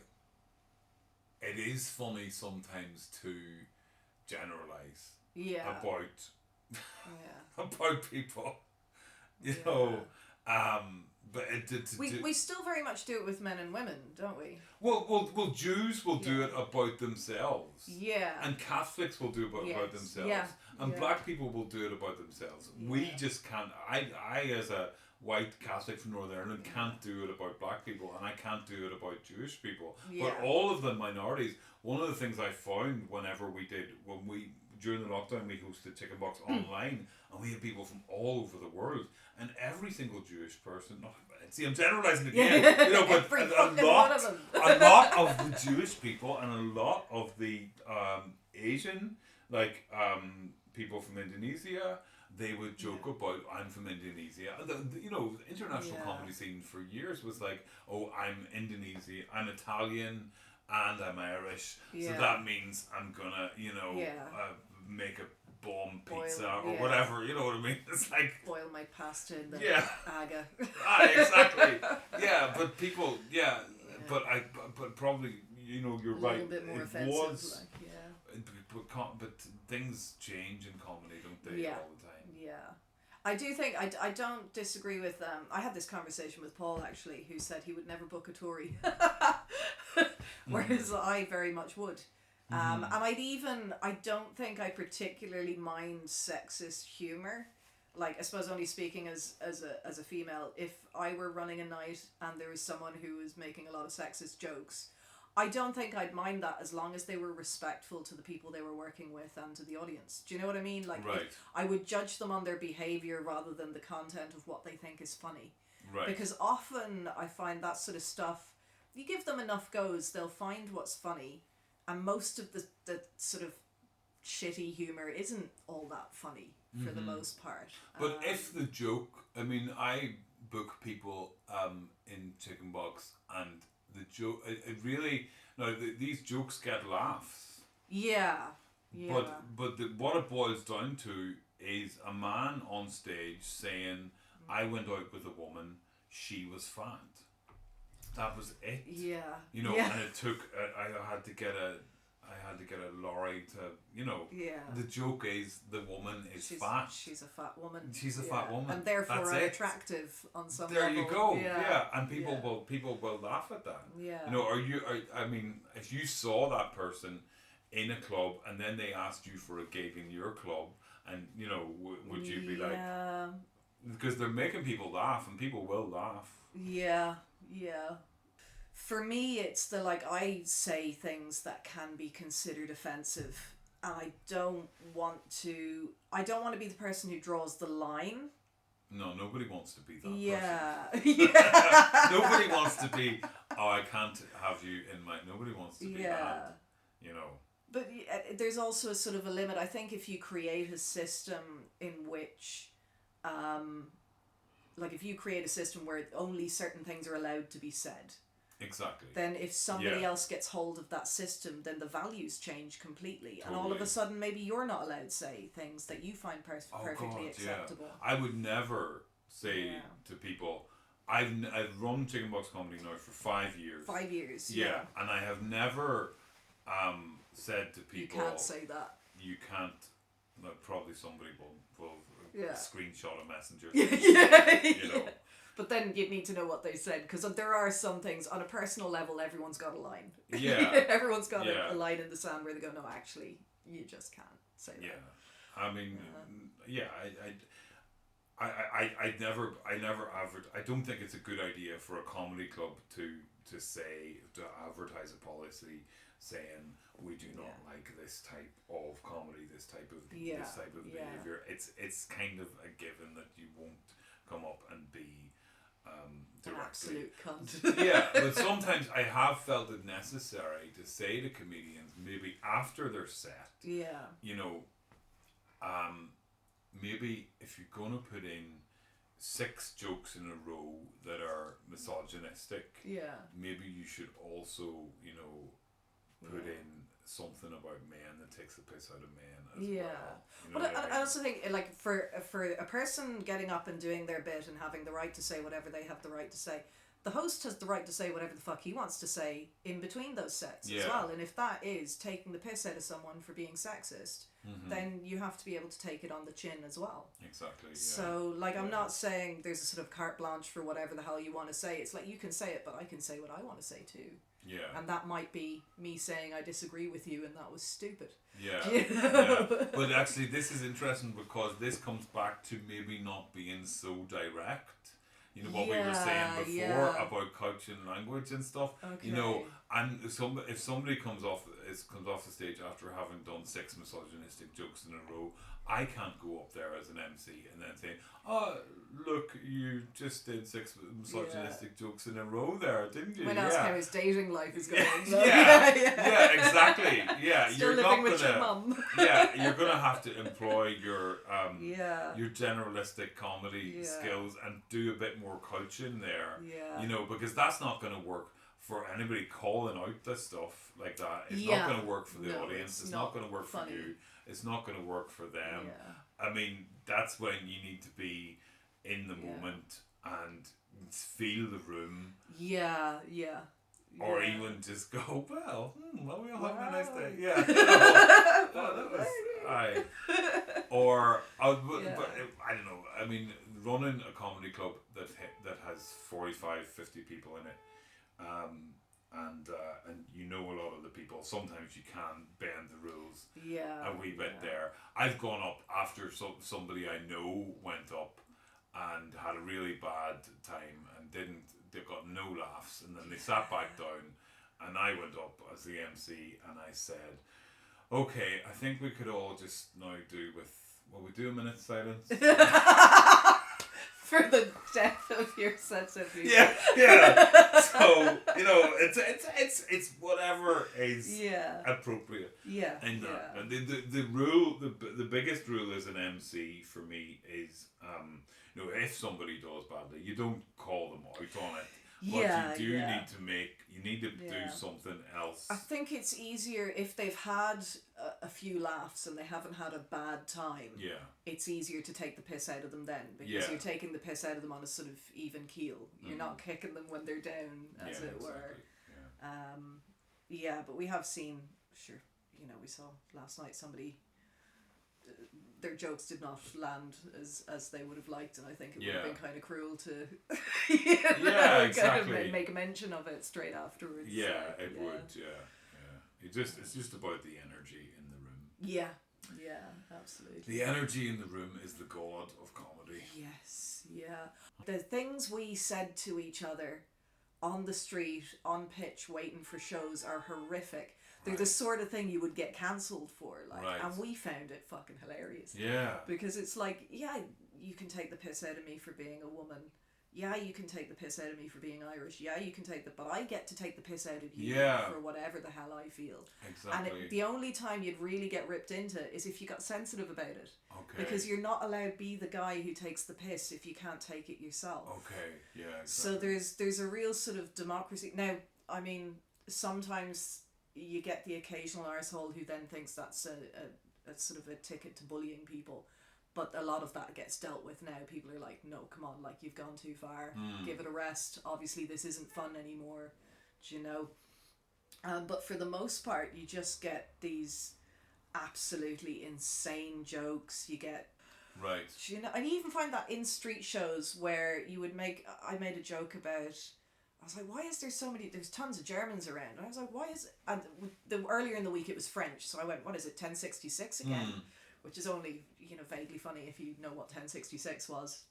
it is funny sometimes to generalize about people, you know. But we still very much do it with men and women, don't we? Well, Jews will do it about themselves. Yeah. And Catholics will do it about themselves. Yeah. And black people will do it about themselves. Yeah. We just can't. I as a white Catholic from Northern Ireland can't do it about black people, and I can't do it about Jewish people. Yeah. But all of the minorities. One of the things I found during the lockdown, we hosted Chicken Box online, and we had people from all over the world, and every single Jewish person. I'm generalizing again, but a lot of the Jewish people and a lot of the Asian, people from Indonesia, they would joke about, I'm from Indonesia. The international comedy scene for years was like, oh, I'm Indonesian, I'm Italian, and I'm Irish, so that means I'm gonna, make a bomb pizza or whatever, you know what I mean? It's like boil my pasta in the aga. Exactly. Yeah, but people, but probably, you're right. A little bit more offensive, but things change in comedy, don't they? All the time. Yeah. I do think, I don't disagree with, I had this conversation with Paul actually, who said he would never book a Tory. Whereas I very much would. And I don't think I particularly mind sexist humour. Like, I suppose only speaking as a female, if I were running a night and there was someone who was making a lot of sexist jokes, I don't think I'd mind that as long as they were respectful to the people they were working with and to the audience. Do you know what I mean? Like, I would judge them on their behaviour rather than the content of what they think is funny. Right. Because often I find that sort of stuff, you give them enough goes, they'll find what's funny. And most of the sort of shitty humour isn't all that funny for the most part. But if the joke, I book people in Chicken Box, and the joke, it really, these jokes get laughs. Yeah. But what it boils down to is a man on stage saying, I went out with a woman, she was fat. That was it. Yeah. And it took, I had to get I had to get a lorry to, Yeah. the joke is the woman is fat. She's a fat woman. She's a fat woman. And therefore That's unattractive on some there level. you go. Yeah. And people will laugh at that. Yeah. I mean, if you saw that person in a club and then they asked you for a gig in your club, and would you be like, because they're making people laugh, and people will laugh. Yeah. For me, it's I say things that can be considered offensive, and I don't want to be the person who draws the line. No, nobody wants to be that person. Yeah. Nobody wants to be, I can't have you in my... Nobody wants to be that, But there's also a sort of a limit. I think if you create a system in which... if you create a system where only certain things are allowed to be said... Exactly. Then if somebody else gets hold of that system, then the values change completely. Totally. And all of a sudden, maybe you're not allowed to say things that you find perfectly acceptable. Yeah. I would never say to people, I've run Chicken Box Comedy now for 5 years. 5 years, yeah. And I have never said to people... You can't say that. You can't... Probably somebody will screenshot a messenger. Yeah. But then you'd need to know what they said, because there are some things on a personal level. Everyone's got a line. Yeah. Everyone's got a line in the sand where they go, no, actually, you just can't say that. Yeah, I mean, I never advert. I don't think it's a good idea for a comedy club to advertise a policy saying we do not like this type of comedy, this type of behavior. It's kind of a given that you won't come up and be directly. Absolute cunt. Yeah, but sometimes I have felt it necessary to say to comedians, maybe after their set, maybe if you're going to put in 6 jokes in a row that are misogynistic, maybe you should also, put in something about men that takes the piss out of men as well. But I also think, for a person getting up and doing their bit and having the right to say whatever they have the right to say, the host has the right to say whatever the fuck he wants to say in between those sets as well. And if that is taking the piss out of someone for being sexist, then you have to be able to take it on the chin as well. Exactly. Yeah. So, I'm not saying there's a sort of carte blanche for whatever the hell you want to say. It's you can say it, but I can say what I want to say too. Yeah. And that might be me saying I disagree with you and that was stupid. Yeah. But actually this is interesting because this comes back to maybe not being so direct. What we were saying before about couching language and stuff. Okay. And if somebody comes off the stage after having done 6 misogynistic jokes in a row, I can't go up there as an MC and then say, "Oh, look, you just did 6 misogynistic jokes in a row there, didn't you?" When asked how his dating life is going. Yeah, exactly. Yeah, still you're living not with your mum. You're gonna have to employ your generalistic comedy skills and do a bit more coaching there. Yeah. Because that's not gonna work for anybody calling out this stuff like that. It's not gonna work for the audience. It's not gonna work for you. It's not going to work for them. Yeah. I mean, that's when you need to be in the moment and feel the room. Yeah. Or even just go, well, we all having a nice day. Yeah. That was, or, but I don't know. I mean, running a comedy club that has 45, 50 people in it, and a lot of the people, sometimes you can bend the rules a wee bit there. I've gone up after somebody I know went up and had a really bad time and they got no laughs, and then they sat back down and I went up as the MC and I said, okay, I think we could all just now will we do a minute's silence? For the death of your sense of humor. Yeah. So it's whatever is appropriate. Yeah. And the rule, the biggest rule as an MC for me is, if somebody does badly, you don't call them out on it. But you need to do something else. I think it's easier if they've had a few laughs and they haven't had a bad time. Yeah. It's easier to take the piss out of them then, because you're taking the piss out of them on a sort of even keel. You're not kicking them when they're down, as it were. Yeah. But we have seen, we saw last night somebody, their jokes did not land as they would have liked, and I think it would have been kind of cruel to exactly. kind of make a mention of it straight afterwards. It would. It's just about the energy in the room. Yeah, absolutely. The energy in the room is the god of comedy. Yes, yeah. The things we said to each other on the street, on pitch, waiting for shows are horrific. They're the sort of thing you would get cancelled for, and we found it fucking hilarious. Yeah. Because it's like, you can take the piss out of me for being a woman. Yeah, you can take the piss out of me for being Irish. Yeah, you can but I get to take the piss out of you for whatever the hell I feel. Exactly. And the only time you'd really get ripped into is if you got sensitive about it. Okay. Because you're not allowed to be the guy who takes the piss if you can't take it yourself. Okay, yeah, exactly. So there's a real sort of democracy. Now, I mean, sometimes you get the occasional arsehole who then thinks that's a sort of a ticket to bullying people. But a lot of that gets dealt with now. People are like, no, come on, like, you've gone too far. Give it a rest. Obviously, this isn't fun anymore. Do you know? But for the most part, you just get these absolutely insane jokes. You get... Right. You know, and you even find that in street shows where you would I made a joke about... I was like, why is there so many... There's tons of Germans around. And I was like, why is... And earlier in the week, it was French. So I went, what is it, 1066 again? Which is only, vaguely funny if you know what 1066 was.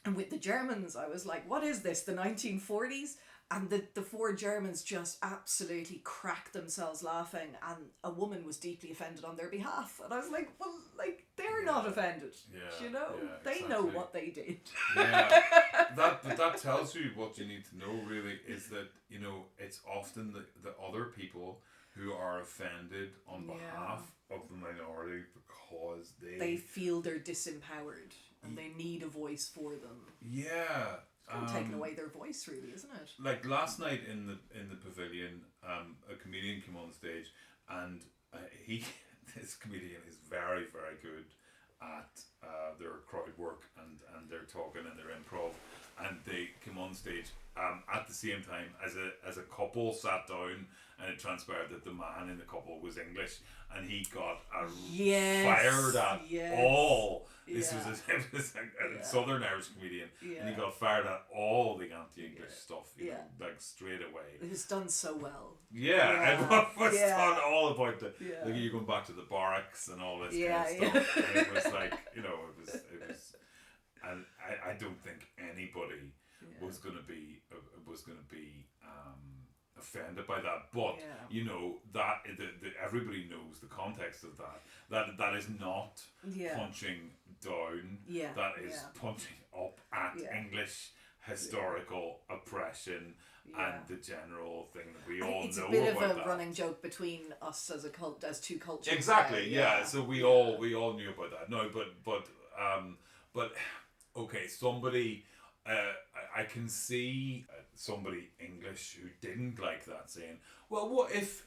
And with the Germans, I was like, what is this, the 1940s? And the four Germans just absolutely cracked themselves laughing, and a woman was deeply offended on their behalf. And I was like, well, like, they're not offended. They know what they did. But that tells you what you need to know, really, is that, it's often the other people who are offended on behalf of the minority because they feel they're disempowered and they need a voice for them. Yeah. It's taking away their voice, really, isn't it? Like last night in the pavilion, a comedian came on stage, and this comedian is very, very good at their crowd work and their talking and their improv, and they came on stage at the same time as a couple sat down, and it transpired that the man in the couple was English, and he got fired at all. This was a Southern Irish comedian, and he got fired at all the anti-English stuff, like straight away. It was done so well. Everyone was done all about the like you going back to the barracks and all this kind of stuff. And it was like, it was, and I don't think anybody was gonna be offended by that, but that everybody knows the context of that is not punching down, that is punching up at English historical oppression and the general thing that we all know about. It's a bit of a running joke between us as two cultures. Exactly, so we all knew about that. No, but okay, somebody I can see somebody English who didn't like that saying, well, what if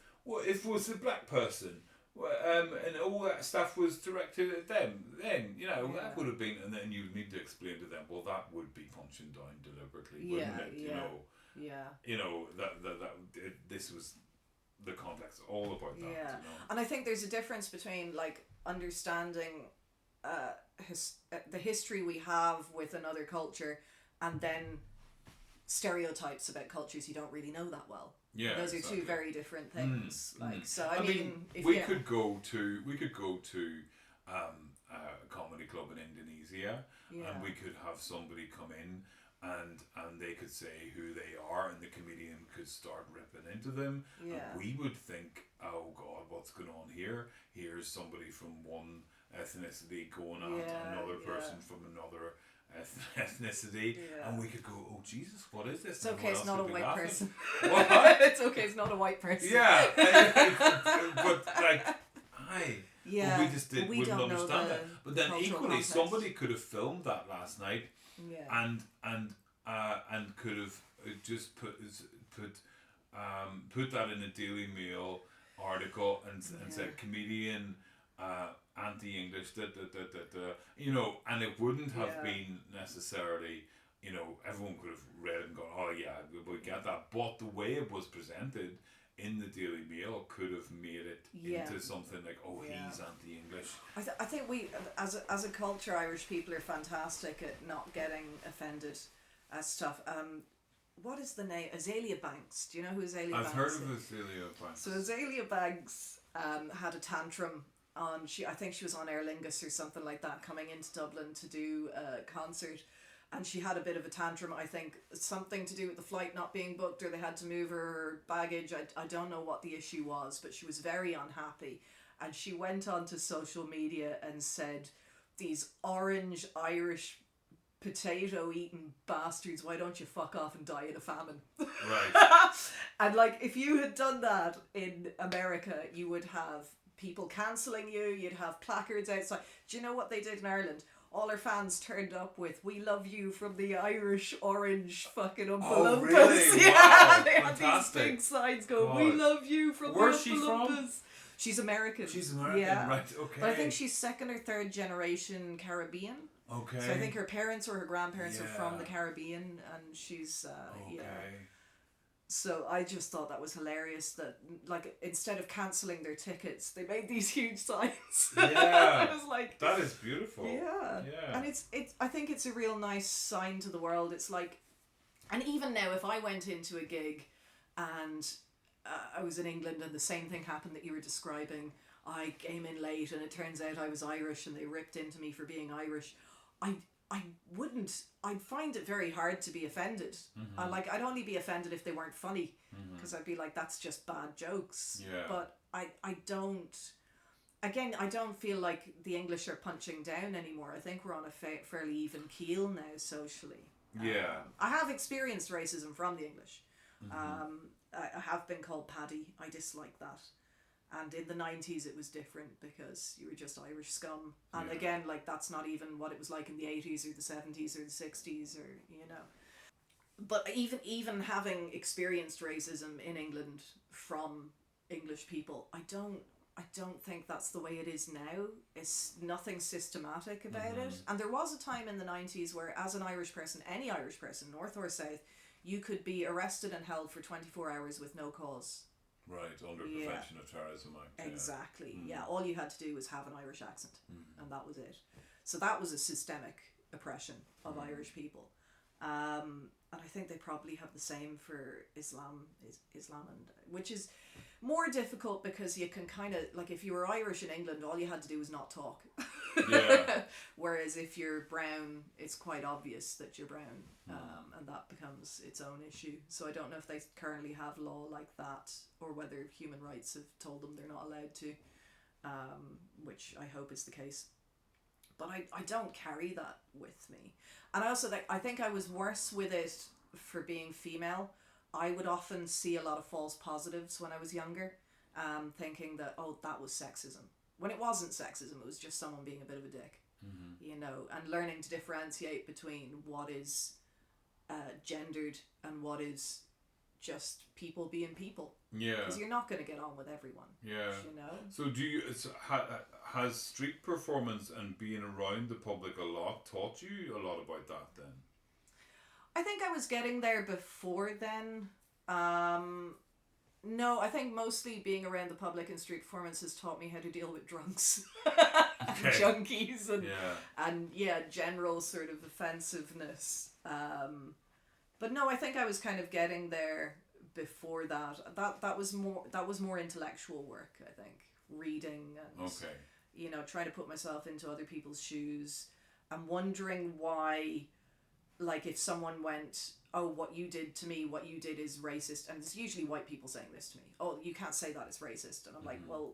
was a black person, and all that stuff was directed at them, then that would have been, and then you need to explain to them, well, that would be punching down deliberately, wouldn't it? This was the context all about that. And I think there's a difference between like understanding the history we have with another culture, and then stereotypes about cultures you don't really know that well. Those are two very different things. I mean we could go to a comedy club in Indonesia, and we could have somebody come in and they could say who they are, and the comedian could start ripping into them, and we would think, oh God, what's going on here? Here's somebody from one ethnicity going at another person from another ethnicity, and we could go, oh Jesus, what is this? It's okay, it's not a white person. What? It's okay, it's not a white person. But like, we just wouldn't understand that. But then equally, context. Somebody could have filmed that last night, and could have just put that in a Daily Mail article and said comedian. Anti-English, and it wouldn't have been necessarily, everyone could have read and gone, oh yeah, we get that, but the way it was presented in the Daily Mail could have made it into something like, oh, he's anti-English. I think we, as a culture, Irish people are fantastic at not getting offended at stuff. What is the name? Azalea Banks. Do you know who Azalea Banks is? I've heard of Azalea Banks. So Azalea Banks had a tantrum on, I think she was on Aer Lingus or something like that, coming into Dublin to do a concert. And she had a bit of a tantrum, I think, something to do with the flight not being booked, or they had to move her baggage. I don't know what the issue was, but she was very unhappy. And she went onto social media and said, these orange Irish potato-eating bastards, why don't you fuck off and die in a famine? Right. And like, if you had done that in America, you would have people cancelling you, you'd have placards outside. Do you know what they did in Ireland? All her fans turned up with "We love you" from the Irish orange fucking Oompa Loompas. Oh, really? Yeah, Wow, they had fantastic. these big signs going, God. "We love you" from Where's the she Oompa from? Loompas. She's American. She's American, yeah. right, okay. But I think she's second or third generation Caribbean. Okay. So I think her parents or her grandparents are from the Caribbean, and she's, okay. So I just thought that was hilarious that, like, instead of cancelling their tickets, they made these huge signs. Yeah. It was like... That is beautiful. Yeah. And it's I think it's a real nice sign to the world. It's like... And even now, if I went into a gig and I was in England and the same thing happened that you were describing, I came in late and it turns out I was Irish and they ripped into me for being Irish, I'd find it very hard to be offended. Mm-hmm. I'd only be offended if they weren't funny, because I'd be like, that's just bad jokes. Yeah. But I don't feel like the English are punching down anymore. I think we're on a fairly even keel now socially. Yeah. I have experienced racism from the English. Mm-hmm. I have been called Paddy. I dislike that. And in the 90s it was different because you were just Irish scum. And again, like, that's not even what it was like in the 80s or the 70s or the 60s or, you know. But even having experienced racism in England from English people, I don't think that's the way it is now. It's nothing systematic about it. And there was a time in the 90s where, as an Irish person, any Irish person, north or south, you could be arrested and held for 24 hours with no cause. Right, under Prevention of Terrorism Act. Exactly, yeah. All you had to do was have an Irish accent, and that was it. So that was a systemic oppression of Irish people. And I think they probably have the same for Islam, and which is more difficult because you can kind of, like, if you were Irish in England, all you had to do was not talk. Yeah. Whereas if you're brown, it's quite obvious that you're brown, and that becomes its own issue. So I don't know if they currently have law like that, or whether human rights have told them they're not allowed to, which I hope is the case. But I don't carry that with me. And I also, I think I was worse with it for being female. I would often see a lot of false positives when I was younger, thinking that, oh, that was sexism. When it wasn't sexism, it was just someone being a bit of a dick, you know, and learning to differentiate between what is gendered and what is just people being people. Yeah. Because you're not going to get on with everyone. Yeah. You know? So has street performance and being around the public a lot taught you a lot about that then? I think I was getting there before then. No, I think mostly being around the public and street performance has taught me how to deal with drunks and junkies and general sort of offensiveness. But no, I think I was kind of getting there before that. That was more intellectual work, I think. Reading and you know, trying to put myself into other people's shoes and wondering why, like, if someone went, oh, what you did to me, what you did is racist, and it's usually white people saying this to me, oh, you can't say that, it's racist, and I'm like, well,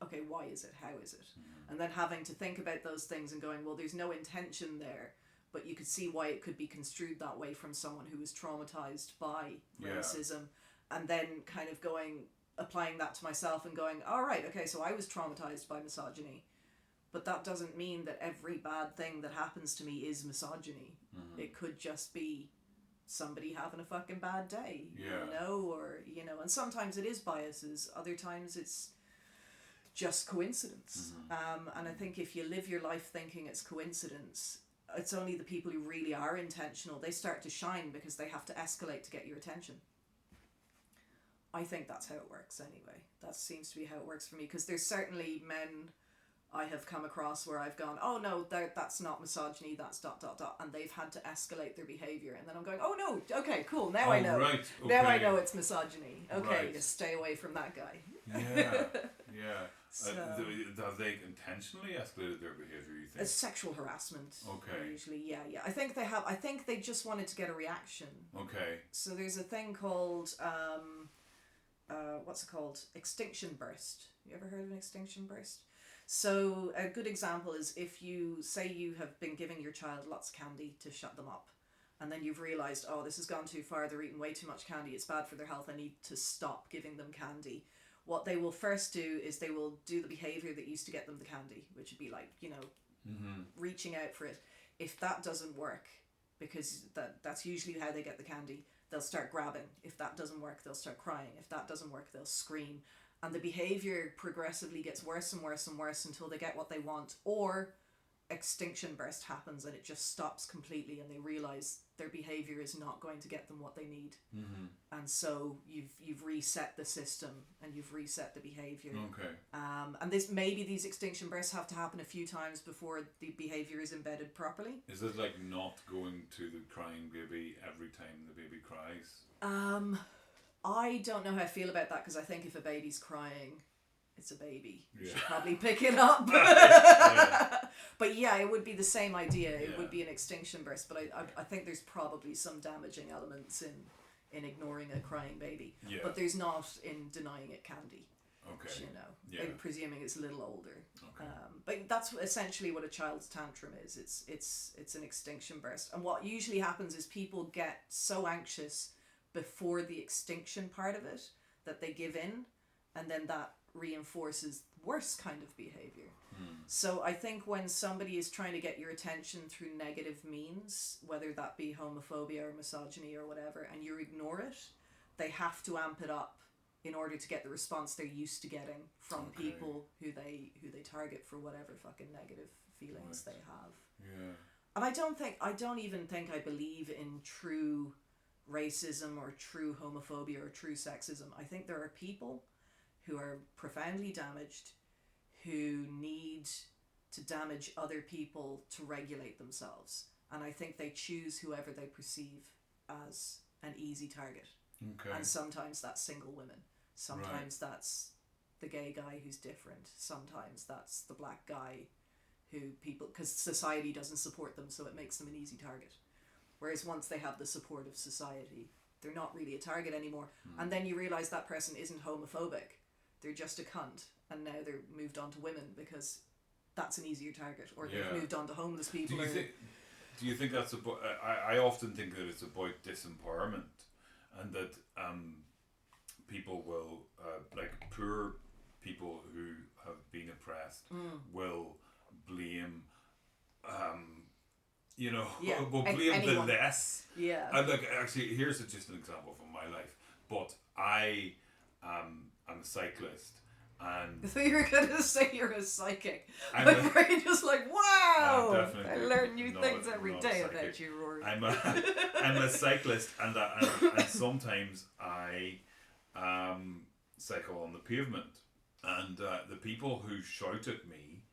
okay, why is it, how is it? And then having to think about those things and going, well, there's no intention there, but you could see why it could be construed that way from someone who was traumatized by racism, and then kind of applying that to myself and going, all right, okay, so I was traumatized by misogyny, but that doesn't mean that every bad thing that happens to me is misogyny. It could just be somebody having a fucking bad day, you know, or, you know, and sometimes it is biases, other times it's just coincidence. And I think if you live your life thinking it's coincidence, it's only the people who really are intentional, they start to shine because they have to escalate to get your attention. I think that's how it works anyway. That seems to be how it works for me, because there's certainly men I have come across where I've gone, oh no, that's not misogyny, that's ... and they've had to escalate their behaviour, and then I'm going, oh no, okay, cool, now I know. Right, okay. Now I know it's misogyny. Okay, Right. just stay away from that guy. Yeah, yeah. So, have they intentionally escalated their behaviour, you think? it's sexual harassment. Okay. Usually, yeah. I think they have. I think they just wanted to get a reaction. Okay. So there's a thing called, what's it called? Extinction burst. You ever heard of an extinction burst? So a good example is if you say you have been giving your child lots of candy to shut them up, and then you've realised, oh, this has gone too far, they're eating way too much candy, it's bad for their health, I need to stop giving them candy. What they will first do is they will do the behaviour that used to get them the candy, which would be like, reaching out for it. If that doesn't work, because that's usually how they get the candy, they'll start grabbing. If that doesn't work, they'll start crying. If that doesn't work, they'll scream. And the behaviour progressively gets worse and worse and worse until they get what they want, or extinction burst happens and it just stops completely, and they realise their behaviour is not going to get them what they need. And so you've reset the system and you've reset the behaviour. Okay. And these extinction bursts have to happen a few times before the behaviour is embedded properly. Is it like not going to the crying baby every time the baby cries? I don't know how I feel about that, because I think if a baby's crying, it's a baby. You Yeah. should probably pick it up. Yeah. But yeah, it would be the same idea. It Yeah. would be an extinction burst, but I think there's probably some damaging elements in ignoring a crying baby. Yeah. But there's not in denying it candy. Okay. Yeah. I'm presuming it's a little older. Okay. But that's essentially what a child's tantrum is. It's an extinction burst. And what usually happens is people get so anxious before the extinction part of it that they give in, and then that reinforces worse kind of behavior. So I think when somebody is trying to get your attention through negative means, whether that be homophobia or misogyny or whatever, and you ignore it, they have to amp it up in order to get the response they're used to getting from people who they target for whatever fucking negative feelings they have. Yeah. And I don't even think I believe in true racism or true homophobia or true sexism. I think there are people who are profoundly damaged, who need to damage other people to regulate themselves. And I think they choose whoever they perceive as an easy target. Okay. And sometimes that's single women. Sometimes that's the gay guy who's different. Sometimes that's the black guy who because society doesn't support them, so it makes them an easy target. Whereas once they have the support of society, they're not really a target anymore. And then you realise that person isn't homophobic. They're just a cunt. And now they're moved on to women because that's an easier target. Or they've moved on to homeless people. Do you think that's about... I often think that it's about disempowerment, and that people will... like poor people who have been oppressed will blame... will blame anyone. the less. Yeah. And like, actually, here's just an example from my life. But I am a cyclist, and I thought you were going to say you're a psychic. I'm My a- brain is like, wow! I learn new no, things I'm every not day psychic. about you, Rory. I'm a cyclist, and sometimes I cycle on the pavement, and the people who shout at me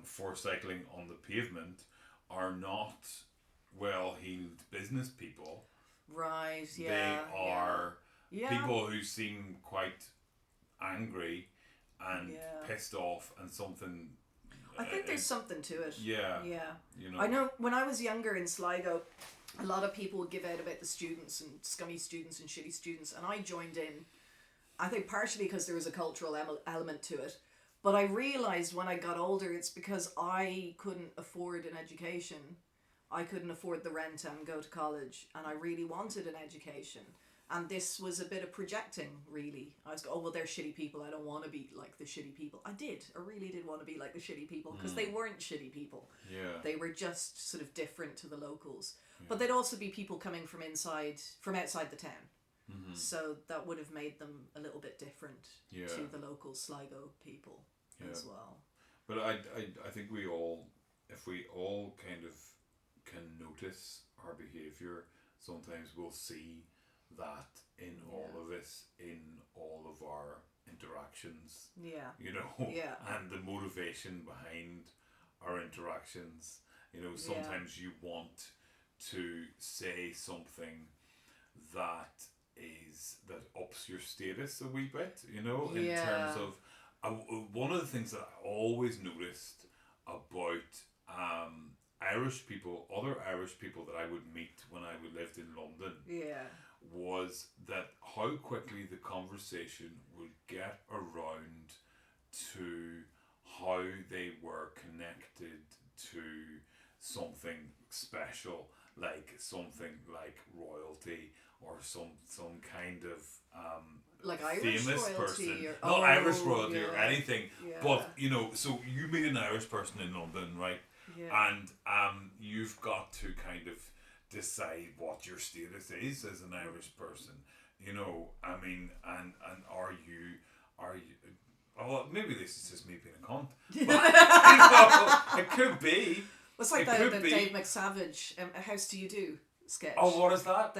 for cycling on the pavement are not well-heeled business people. Right, yeah. They are yeah. people who seem quite angry and pissed off, and something... I think there's something to it. Yeah. Yeah. You know. I know when I was younger in Sligo, a lot of people would give out about the students and scummy students and shitty students, and I joined in. I think partially because there was a cultural element to it, but I realised when I got older it's because I couldn't afford an education. I couldn't afford the rent and go to college, and I really wanted an education. And this was a bit of projecting, really. I was well, they're shitty people. I don't want to be like the shitty people. I really did want to be like the shitty people, because they weren't shitty people. Yeah. They were just sort of different to the locals. Yeah. But they'd also be people coming from outside the town. Mm-hmm. So that would have made them a little bit different to the local Sligo people as well. But I think we all, if we all kind of can notice our behaviour, sometimes we'll see that in all of us, in all of our interactions, you know, and the motivation behind our interactions. You know, sometimes you want to say something that ups your status a wee bit, you know, in terms of one of the things that I always noticed about Irish people, other Irish people that I would meet when I lived in London, was that how quickly the conversation would get around to how they were connected to something special, like something like royalty or some kind of like Irish famous royalty person, or, not Irish royalty or anything, yeah. but you know, so you meet an Irish person in London, right? And you've got to kind of decide what your status is as an Irish person, you know. I mean, and are you oh, maybe this is just me being a cunt, but, you know, it could be. It's like the Dave McSavage, House Do You Do sketch. Oh, what is that?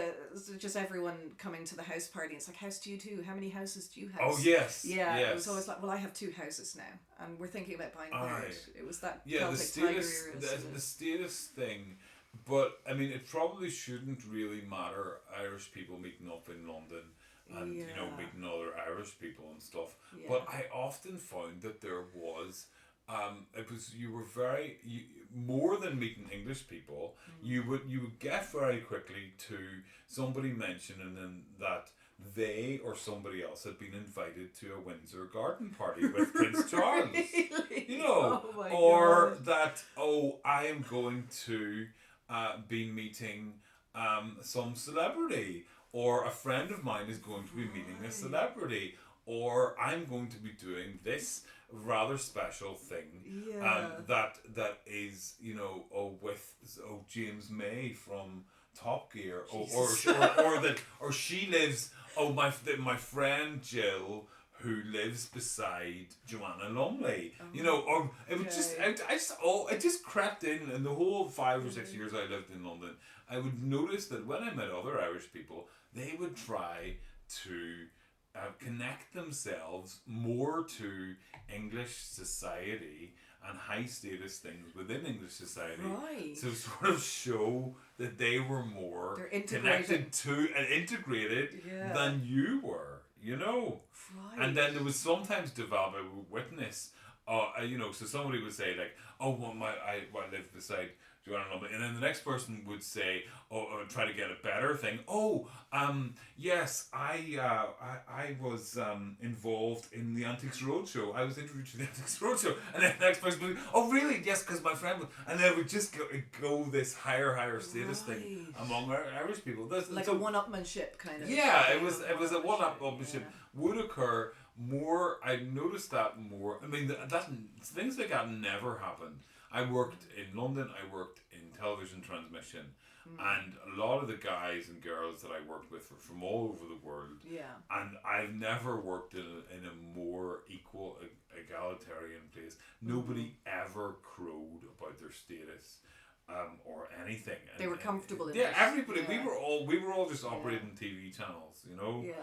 Just everyone coming to the house party. It's like, house do you do? How many houses do you have? Oh, yes. Yeah, yes. It was always like, well, I have 2 houses now, and we're thinking about buying third. It was that Celtic the status, the status thing. But, I mean, it probably shouldn't really matter Irish people meeting up in London and, you know, meeting other Irish people and stuff. Yeah. But I often found that there was... you were more than meeting English people. You would get very quickly to somebody mentioning that they or somebody else had been invited to a Windsor garden party with Prince Charles. Really? You know, God. That I am going to be meeting some celebrity, or a friend of mine is going to be meeting a celebrity, or I'm going to be doing this rather special thing that is, you know, with James May from Top Gear, or she lives, my friend Jill who lives beside Joanna Lumley, you know, or it was just it just crept in the whole 5 or 6 years I lived in London. I would notice that when I met other Irish people, they would try to connect themselves more to English society and high status things within English society, to sort of show that they were more connected to and integrated than you were, you know. And then there was sometimes developed, I would witness, you know, so somebody would say like, oh, well, I live beside Joanna Lumley, and then the next person would say, try to get a better thing. Yes, I was involved in the Antiques Roadshow. I was introduced to the Antiques Roadshow, and then the next person would, oh really? Yes, because my friend was, and then it would just go this higher status thing among Irish people. Like a one-upmanship kind of. Yeah, it was a one-upmanship would occur more. I noticed that more. I mean, that things like that never happened. I worked in London, I worked in television transmission, and a lot of the guys and girls that I worked with were from all over the world. Yeah. And I've never worked in a more equal, egalitarian place. Nobody ever crowed about their status or anything. They were comfortable in it. Everybody. Yeah. We were all just operating TV channels, you know? Yeah.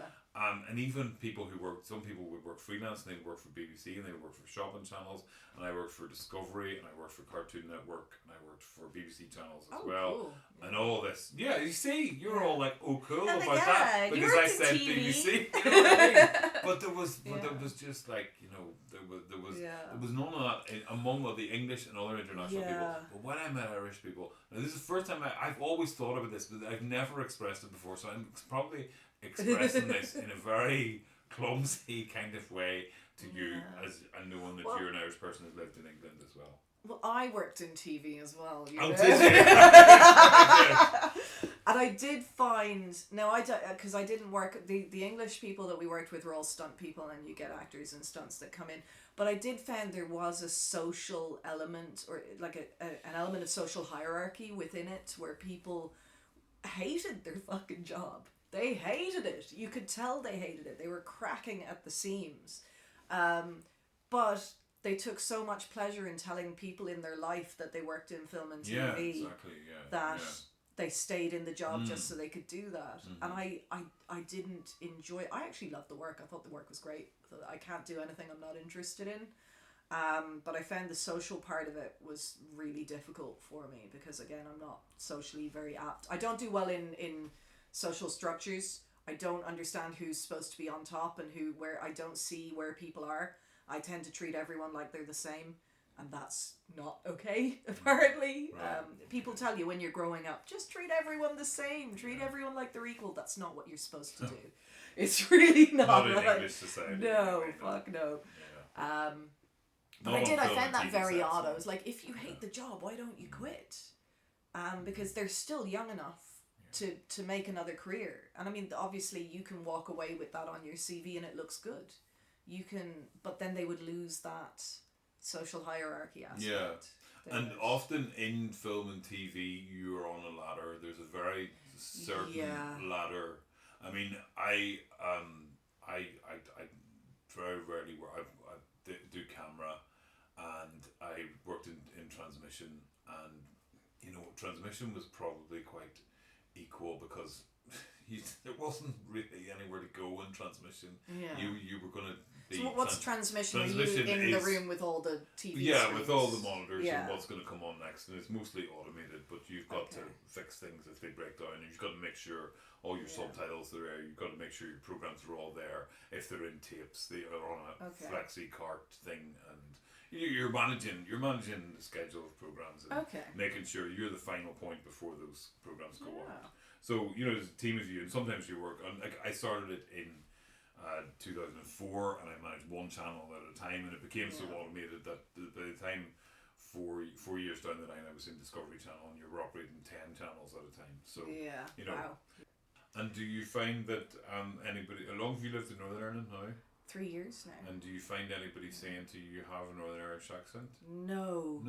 And even people who worked, some people would work freelance and they would work for BBC and they would work for shopping channels, and I worked for Discovery and I worked for Cartoon Network and I worked for BBC channels as well. Cool. And all this. Yeah, you see, you're all like, oh cool about that because I said TV. BBC. You know what I mean? But there was just like, you know, there was none of that among the English and other international people. But when I met Irish people, now this is the first time I've always thought about this, but I've never expressed it before, so I'm probably expressing this in a very clumsy kind of way to you, as and knowing that you're an Irish person who's lived in England as well. Well, I worked in TV as well. Did you? And I did find, because I didn't work, the English people that we worked with were all stunt people, and you get actors and stunts that come in. But I did find there was a social element, or like an element of social hierarchy within it, where people hated their fucking job. They hated it. You could tell they hated it. They were cracking at the seams. But they took so much pleasure in telling people in their life that they worked in film and TV they stayed in the job just so they could do that. And I didn't enjoy it. I actually loved the work. I thought the work was great. I can't do anything I'm not interested in. But I found the social part of it was really difficult for me because, again, I'm not socially very apt. I don't do well in social structures. I don't understand who's supposed to be on top and where I don't see where people are. I tend to treat everyone like they're the same, and that's not okay, apparently. Right. People tell you when you're growing up, just treat everyone the same, treat everyone like they're equal. That's not what you're supposed to do. It's really not in right. English society. No, anyway, fuck no. Yeah. But I found that very odd. I was like, if you hate the job, why don't you quit? Because they're still young enough to make another career. And I mean, obviously you can walk away with that on your CV and it looks good. You can, but then they would lose that social hierarchy aspect. Yeah. And often in film and TV, you're on a ladder. There's a very certain ladder. I mean, I very rarely work. I do camera, and I worked in transmission, and transmission was probably quite equal because there wasn't really anywhere to go in transmission. Yeah. You were going to be. So what's transmission? Are you in the room with all the TV Yeah, screens? with all the monitors and what's going to come on next, and it's mostly automated, but you've got to fix things if they break down, and you've got to make sure all your subtitles are there. You've got to make sure your programs are all there. If they're in tapes, they are on a flexi cart thing, and you're managing the schedule of programs and making sure you're the final point before those programs go on. So there's a team of you, and sometimes you work on. Like I started it in 2004, and I managed one channel at a time, and it became so automated that by the time 4 years down the line, I was in Discovery Channel, and you were operating 10 channels at a time. So wow. And do you find that anybody? How long have you lived in Northern Ireland now? 3 years now. And do you find anybody saying to you have a Northern Irish accent? No,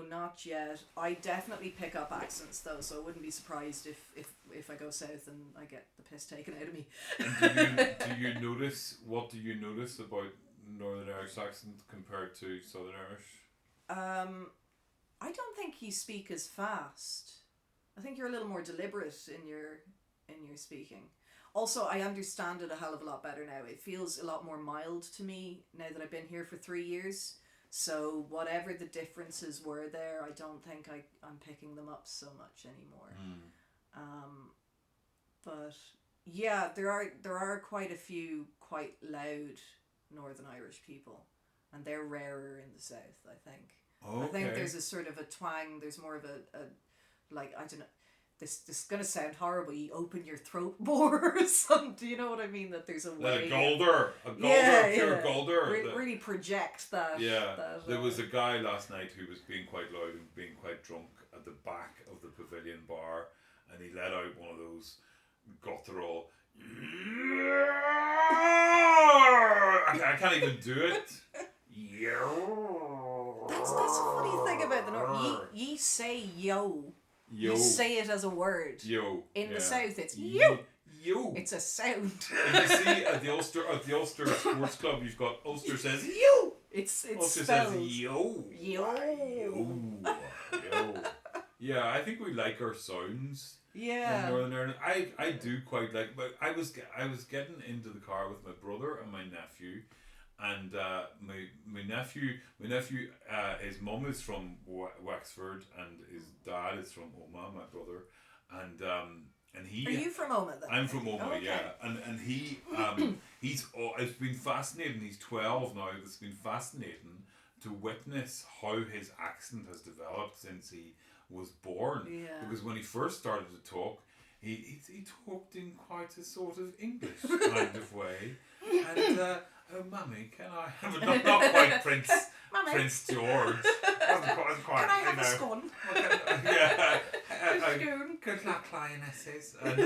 not yet. I definitely pick up accents though, so I wouldn't be surprised if I go south and I get the piss taken out of me. And do you notice? What do you notice about Northern Irish accent compared to Southern Irish? I don't think you speak as fast. I think you're a little more deliberate in your speaking. Also, I understand it a hell of a lot better now. It feels a lot more mild to me now that I've been here for 3 years. So whatever the differences were there, I don't think I'm picking them up so much anymore. But yeah, there are quite a few quite loud Northern Irish people, and they're rarer in the south, I think. Okay. I think there's a sort of a twang. There's more of a like, I don't know. This is going to sound horrible. You open your throat more or something. Do you know what I mean? That there's a way. A pure Golder. Really project that. Yeah. There was a guy last night who was being quite loud and being quite drunk at the back of the Pavilion Bar, and he let out one of those guttural. I can't even do it. That's a funny thing about the North. Ye say yo. You say it as a word. Yo. In the south, it's yo. Yo. It's a sound. And you see at the Ulster Sports Club, you've got Ulster says yo. It's Ulster spelled. Says yo. Yo. Yeah, I think we like our sounds. Yeah. In Northern Ireland, I do quite like. But I was getting into the car with my brother and my nephew. And my nephew, his mum is from Wexford, and his dad is from Omagh, my brother, and he. Are you from Omagh then? I'm from Omagh, okay. Yeah, and he it's been fascinating. He's 12 now. It's been fascinating to witness how his accent has developed since he was born. Yeah. Because when he first started to talk, he talked in quite a sort of English kind of way, and. Oh, Mummy, can I have a... Not quite Prince George. Wasn't quite, can I have a scone? Yeah. Good luck, lionesses. And,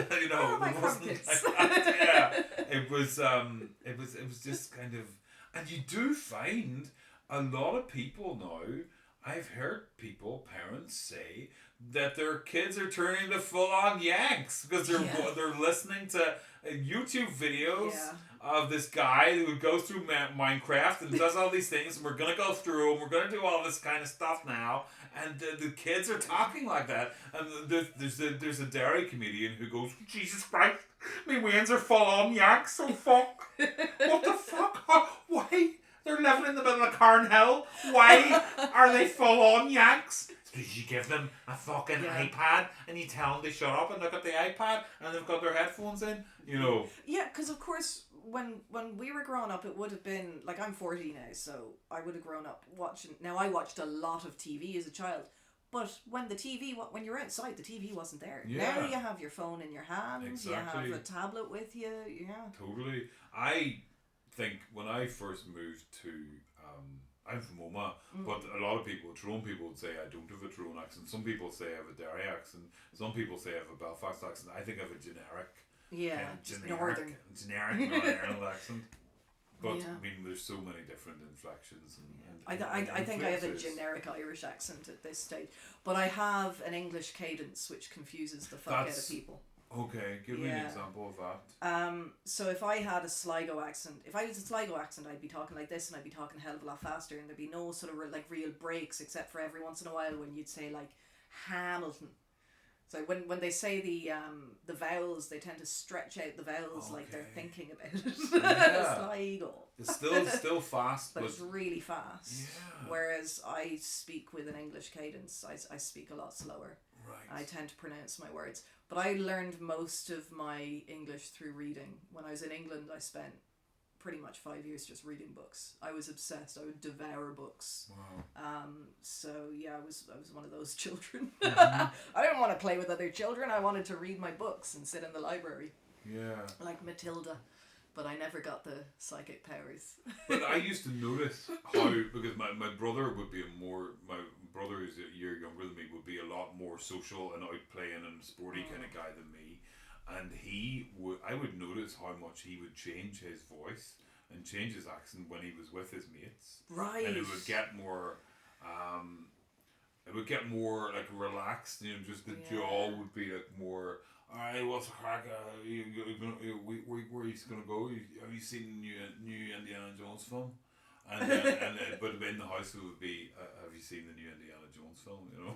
my crumpets. Yeah. It was just kind of... And you do find a lot of people now I've heard parents say that their kids are turning to full-on Yanks because they're listening to YouTube videos of this guy who goes through Minecraft and does all these things, and we're gonna go through and we're gonna do all this kind of stuff now, and the kids are talking like that. And there's a Derry comedian who goes, Jesus Christ, my wings are full-on Yanks, so fuck. What the fuck? Why? They're living in the middle of Cornhill. Why are they full-on Yanks? Because you give them a fucking iPad and you tell them to shut up and look at the iPad and they've got their headphones in, you know. Yeah, because of course when we were growing up, it would have been, like, I'm 40 now, so I would have grown up watching. Now, I watched a lot of TV as a child, but when when you're outside, the TV wasn't there. Yeah. Now you have your phone in your hands, Exactly. you have a tablet with you, Totally. I think when I first moved to, I'm from Oma, but a lot of people, Tyrone people would say I don't have a Tyrone accent. Some people say I have a Derry accent. Some people say I have a Belfast accent. I think I have a generic northern accent. But I mean, there's so many different inflections. I think I have a generic Irish accent at this stage, but I have an English cadence which confuses the fuck out of people. Okay, give me an example of that. So if I had a Sligo accent, I'd be talking like this, and I'd be talking a hell of a lot faster, and there'd be no sort of real breaks, except for every once in a while when you'd say like Hamilton. So when they say the vowels, they tend to stretch out the vowels like they're thinking about it. Sligo. It's still fast, but it's really fast. Yeah. Whereas I speak with an English cadence. I speak a lot slower. Right. I tend to pronounce my words. But I learned most of my English through reading. When I was in England, I spent pretty much 5 years just reading books. I was obsessed. I would devour books. Wow. So yeah, I was one of those children. I didn't want to play with other children. I wanted to read my books and sit in the library. Yeah. Like Matilda. But I never got the psychic powers. But I used to notice how, because my brother would be my brother who's a year younger than me would be a lot more social and out playing and sporty kind of guy than me. And I would notice how much he would change his voice and change his accent when he was with his mates. Right. And it would get more, like relaxed, you know, just the jaw would be like more, alright, what's the crack? Where are you going to go? Have you seen the new Indiana Jones film? And but in the house it would be, have you seen the new Indiana Jones film? You know,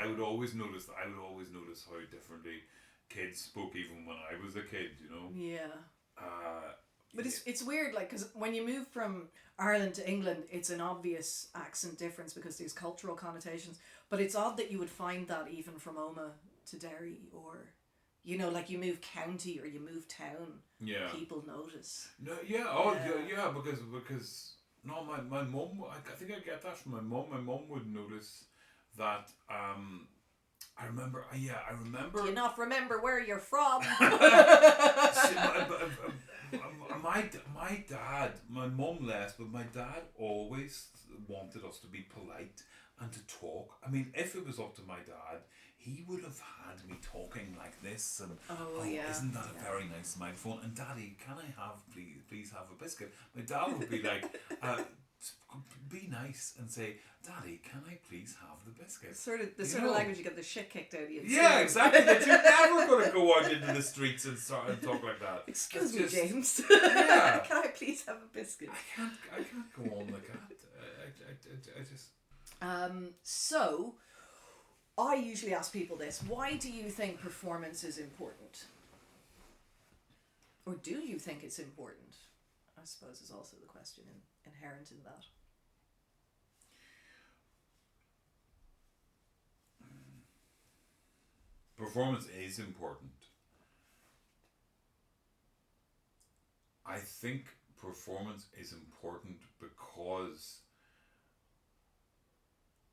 I would always notice how differently kids spoke even when I was a kid. You know. Yeah. But it's weird, like, because when you move from Ireland to England, it's an obvious accent difference because there's cultural connotations. But it's odd that you would find that even from Oma to Derry, or, you know, like you move county or you move town. Yeah. People notice. No. Yeah. Because no, my mum. I think I get that from my mum. My mum would notice that. I remember. Do you not remember where you're from? My dad, my mum less, but my dad always wanted us to be polite and to talk. I mean, if it was up to my dad, he would have had me talking like this and isn't that a very nice microphone? And Daddy, can I have please have a biscuit? My dad would be like, be nice and say, Daddy, can I please have the biscuit? Sort of of language you get the shit kicked out of you. Yeah, exactly. That you're never going to go out into the streets and talk like that. Excuse me, James. Yeah. Can I please have a biscuit? I can't go on like that. I just. So, I usually ask people this: why do you think performance is important? Or do you think it's important? I suppose is also the question inherent in that. Performance is important. I think performance is important because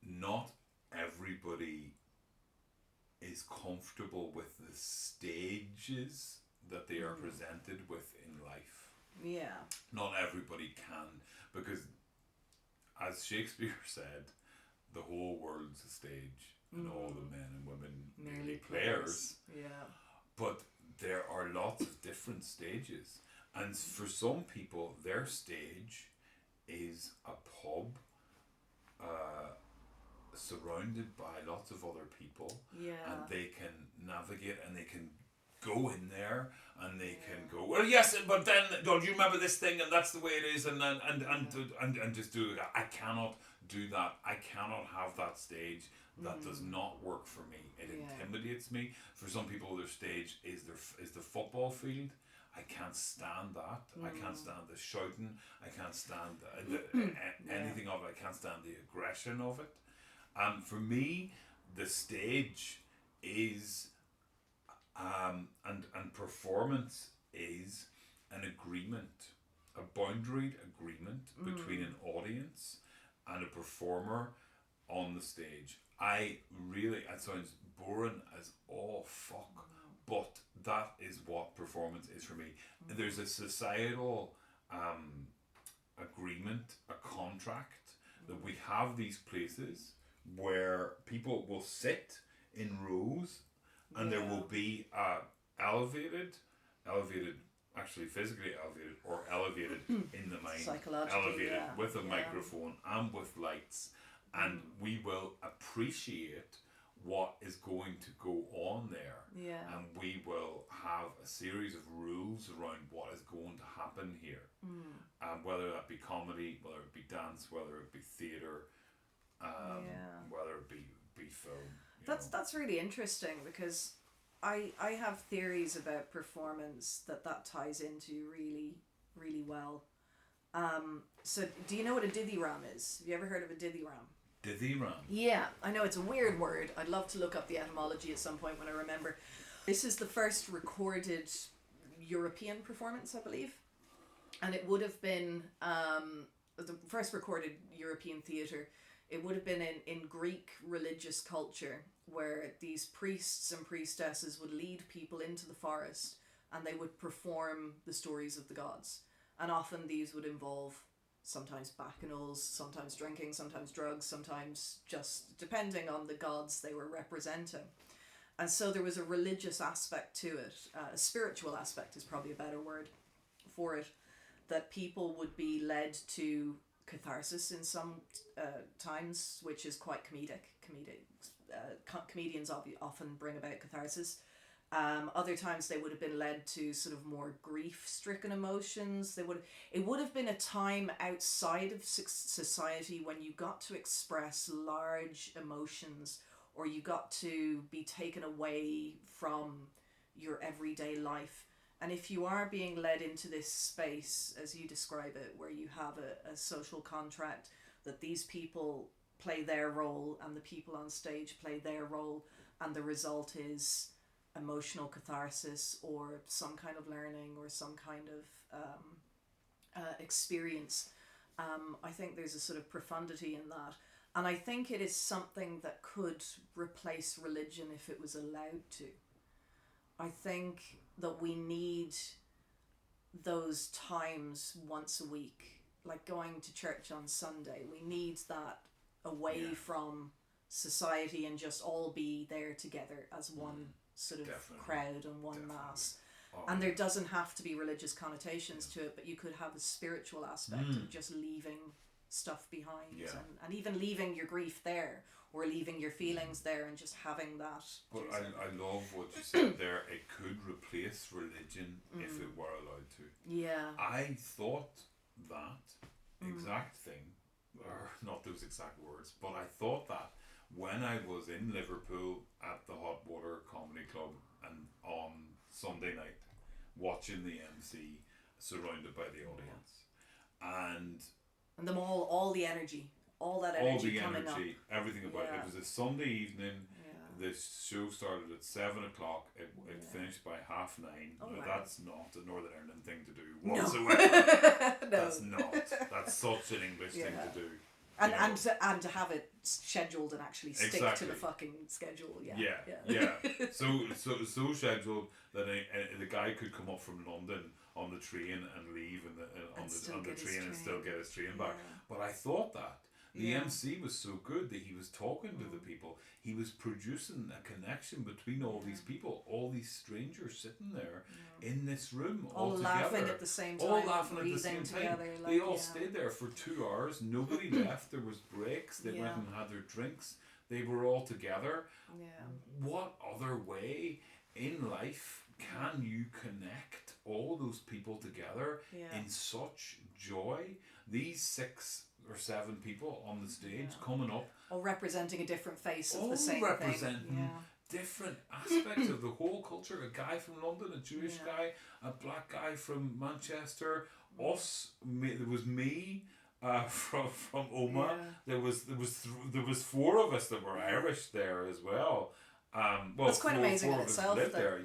not everybody is comfortable with the stages that they are presented with in life. Yeah. Not everybody can, because as Shakespeare said, the whole world's a stage and all the men and women merely players. Yeah. But there are lots of different stages, and for some people their stage is a pub surrounded by lots of other people, and they can navigate and they can go in there and they can go, well, yes, but then don't you remember this thing, and that's the way it is, and just do it. I cannot do that. I cannot have that stage. That does not work for me. It intimidates me. For some people, their stage is the football field. I can't stand that. I can't stand the shouting. I can't stand anything of it. I can't stand the aggression of it. And for me, the stage is, and performance is an agreement, a boundaried agreement between an audience and a performer on the stage. It sounds boring as all fuck, but that is what performance is for me. There's a societal agreement, a contract, that we have these places where people will sit in rows, and there will be elevated, actually physically elevated, or elevated in the mind, elevated with a microphone and with lights, and we will appreciate what is going to go on there, and we will have a series of rules around what is going to happen here, whether that be comedy, whether it be dance, whether it be theatre, whether it be film. That's really interesting, because I have theories about performance that ties into really, really well. So do you know what a dithy ram is? Have you ever heard of a dithy ram? Dithy ram? Yeah, I know it's a weird word. I'd love to look up the etymology at some point when I remember. This is the first recorded European performance, I believe. And it would have been the first recorded European theatre. It would have been in Greek religious culture, where these priests and priestesses would lead people into the forest and they would perform the stories of the gods. And often these would involve sometimes bacchanals, sometimes drinking, sometimes drugs, sometimes just depending on the gods they were representing. And so there was a religious aspect to it, a spiritual aspect is probably a better word for it, that people would be led to catharsis in some times, which is quite comedic. Comedians often bring about catharsis. Other times they would have been led to sort of more grief-stricken emotions. It would have been a time outside of society when you got to express large emotions, or you got to be taken away from your everyday life. And if you are being led into this space, as you describe it, where you have a social contract that these people play their role and the people on stage play their role, and the result is emotional catharsis or some kind of learning or some kind of experience, I think there's a sort of profundity in that. And I think it is something that could replace religion if it was allowed to. I think that we need those times once a week, like going to church on Sunday. We need that away from society and just all be there together as one sort of crowd and one mass. And there doesn't have to be religious connotations to it, but you could have a spiritual aspect of just leaving stuff behind and even leaving your grief there, or leaving your feelings there, and just having that. But I love what you said there. It could replace religion if it were allowed to. Yeah. I thought that exact thing, or not those exact words, but I thought that when I was in Liverpool at the Hot Water Comedy Club and on Sunday night, watching the MC surrounded by the audience, and them all the energy. All that energy coming up. Everything about it. It was a Sunday evening. The show started at 7 o'clock. It finished by 9:30. That's not a Northern Ireland thing to do whatsoever. No. That's not. That's such an English thing to do. And to have it scheduled and actually stick to the fucking schedule. So scheduled that the guy could come up from London on the train and leave on the train and still get his train back. But I thought that The MC was so good that he was talking to the people. He was producing a connection between all these people, all these strangers sitting there in this room all together. Laughing at the same time. All laughing at the same together, time. like, They all stayed there for 2 hours. Nobody left. There was breaks. They went and had their drinks. They were all together. What other way in life can you connect all those people together in such joy? These 6 or 7 people on the stage coming up, all representing a different face of all the same representing thing. different aspects of the whole culture. A guy from London, a Jewish guy, a black guy from Manchester, there was me from Oma. There was 4 of us that were Irish there as well. That's quite amazing in itself. Lived there.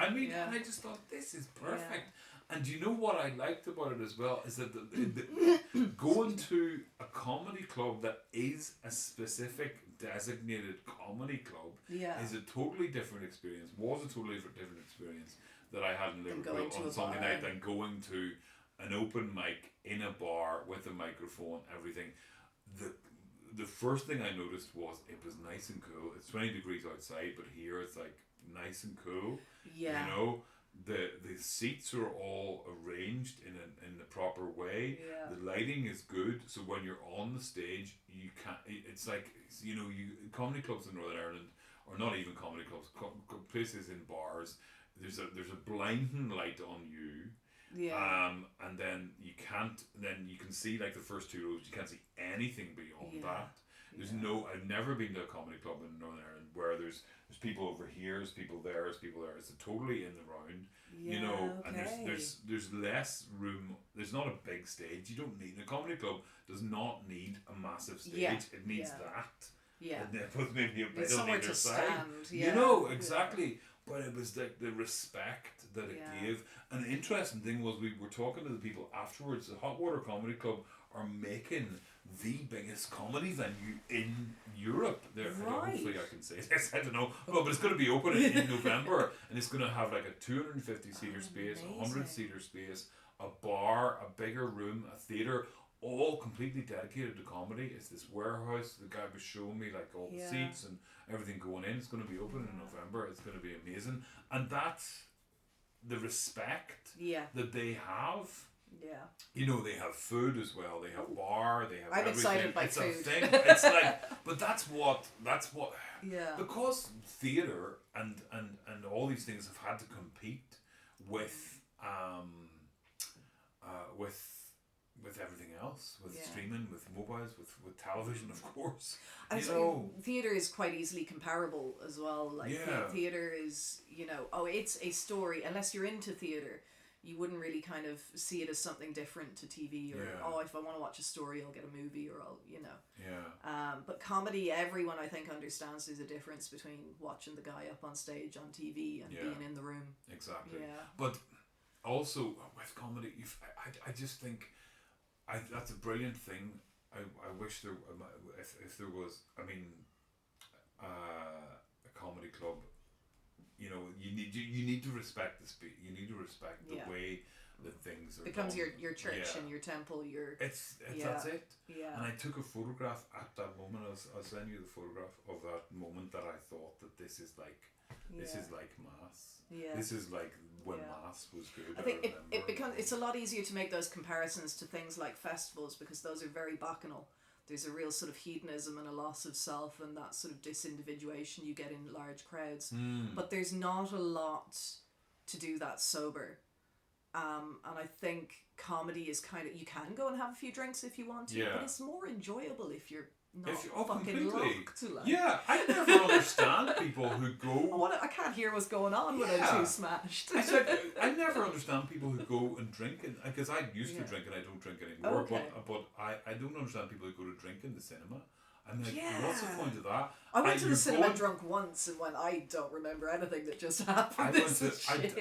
I mean, and I just thought, this is perfect. And you know what I liked about it as well is that going to a comedy club that is a specific designated comedy club is a totally different experience. Was a totally different experience that I had in Liverpool on Sunday night than going to an open mic in a bar with a microphone, everything. The first thing I noticed was it was nice and cool. It's 20 degrees outside, but here it's like nice and cool. Yeah. You know, the seats are all arranged in the proper way. Yeah. The lighting is good, so when you're on the stage, you can't. It's like, you know, comedy clubs in Northern Ireland, or not even comedy clubs, places in bars. There's a blinding light on you. Yeah. And then you can see like the first 2 rows. You can't see anything beyond that. There's I've never been to a comedy club in Northern Ireland where there's people over here, there's people there, there's people there. It's totally in the round, you know. And there's less room. There's not a big stage. You don't need a comedy club. Does not need a massive stage. Yeah. It needs that. Yeah. And then put maybe a bit on either side. You know, exactly. But it was like the respect that it gave. And the interesting thing was, we were talking to the people afterwards. The Hot Water Comedy Club are making the biggest comedy venue in Europe. Hopefully I can say this, I don't know. But it's going to be open in November, and it's going to have like a 250 seater space, a 100 seater space, a bar, a bigger room, a theatre, all completely dedicated to comedy. It's this warehouse. The guy was showing me like all the seats and everything going in. It's going to be open in November. It's going to be amazing. And that's the respect that they have. Yeah. You know, they have food as well. They have bar. They have everything. Excited by food. A thing. It's like, but that's what. Yeah. Because theatre and all these things have had to compete with everything else, with streaming, with mobiles, with television, of course. And so theatre is quite easily comparable as well. Like theatre is, you know, it's a story. Unless you're into theatre, you wouldn't really kind of see it as something different to TV, or if I want to watch a story, I'll get a movie, or I'll, you know. Yeah. But comedy, everyone I think understands there's a difference between watching the guy up on stage on TV and being in the room. Exactly. Yeah. But also with comedy, I just think that's a brilliant thing. I wish there, if there was, I mean, a comedy club. You know, you need to respect the speed. You need to respect the way that things are. Becomes your church and your temple. It's that's it. Yeah. And I took a photograph at that moment. I'll send you the photograph of that moment that I thought that this is like mass. Yeah. This is like when mass was good. I think it's a lot easier to make those comparisons to things like festivals, because those are very bacchanal. There's a real sort of hedonism and a loss of self and that sort of disindividuation you get in large crowds. But there's not a lot to do that sober. And I think comedy is kind of, you can go and have a few drinks if you want to, but it's more enjoyable if you're not fucking locked to, like. Yeah, I never understand people who go... I can't hear what's going on when I'm too smashed. I never understand people who go and drink, because I used to drink and I don't drink anymore, but I don't understand people who go to drink in the cinema. I'm like, what's the point of that? I went to the cinema drunk once, and when I don't remember anything that just happened.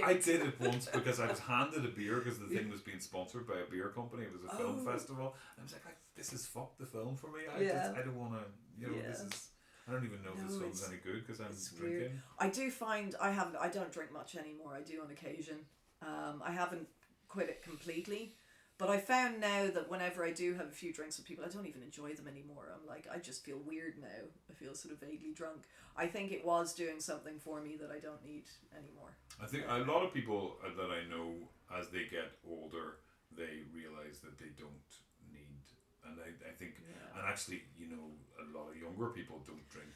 I did it once because I was handed a beer because the thing was being sponsored by a beer company. It was a film festival. And I was like, this is fuck the film for me. I don't want to, you know, this is... I don't even know if this film's any good because I'm drinking. Weird. I do find I don't drink much anymore. I do on occasion. I haven't quit it completely, But I found now that whenever I do have a few drinks with people, I don't even enjoy them anymore. I'm like, I just feel weird now. I feel sort of vaguely drunk. I think it was doing something for me that I don't need anymore. I think a lot of people that I know, as they get older, they realise that they don't need, and I think, and actually, you know, a lot of younger people don't drink.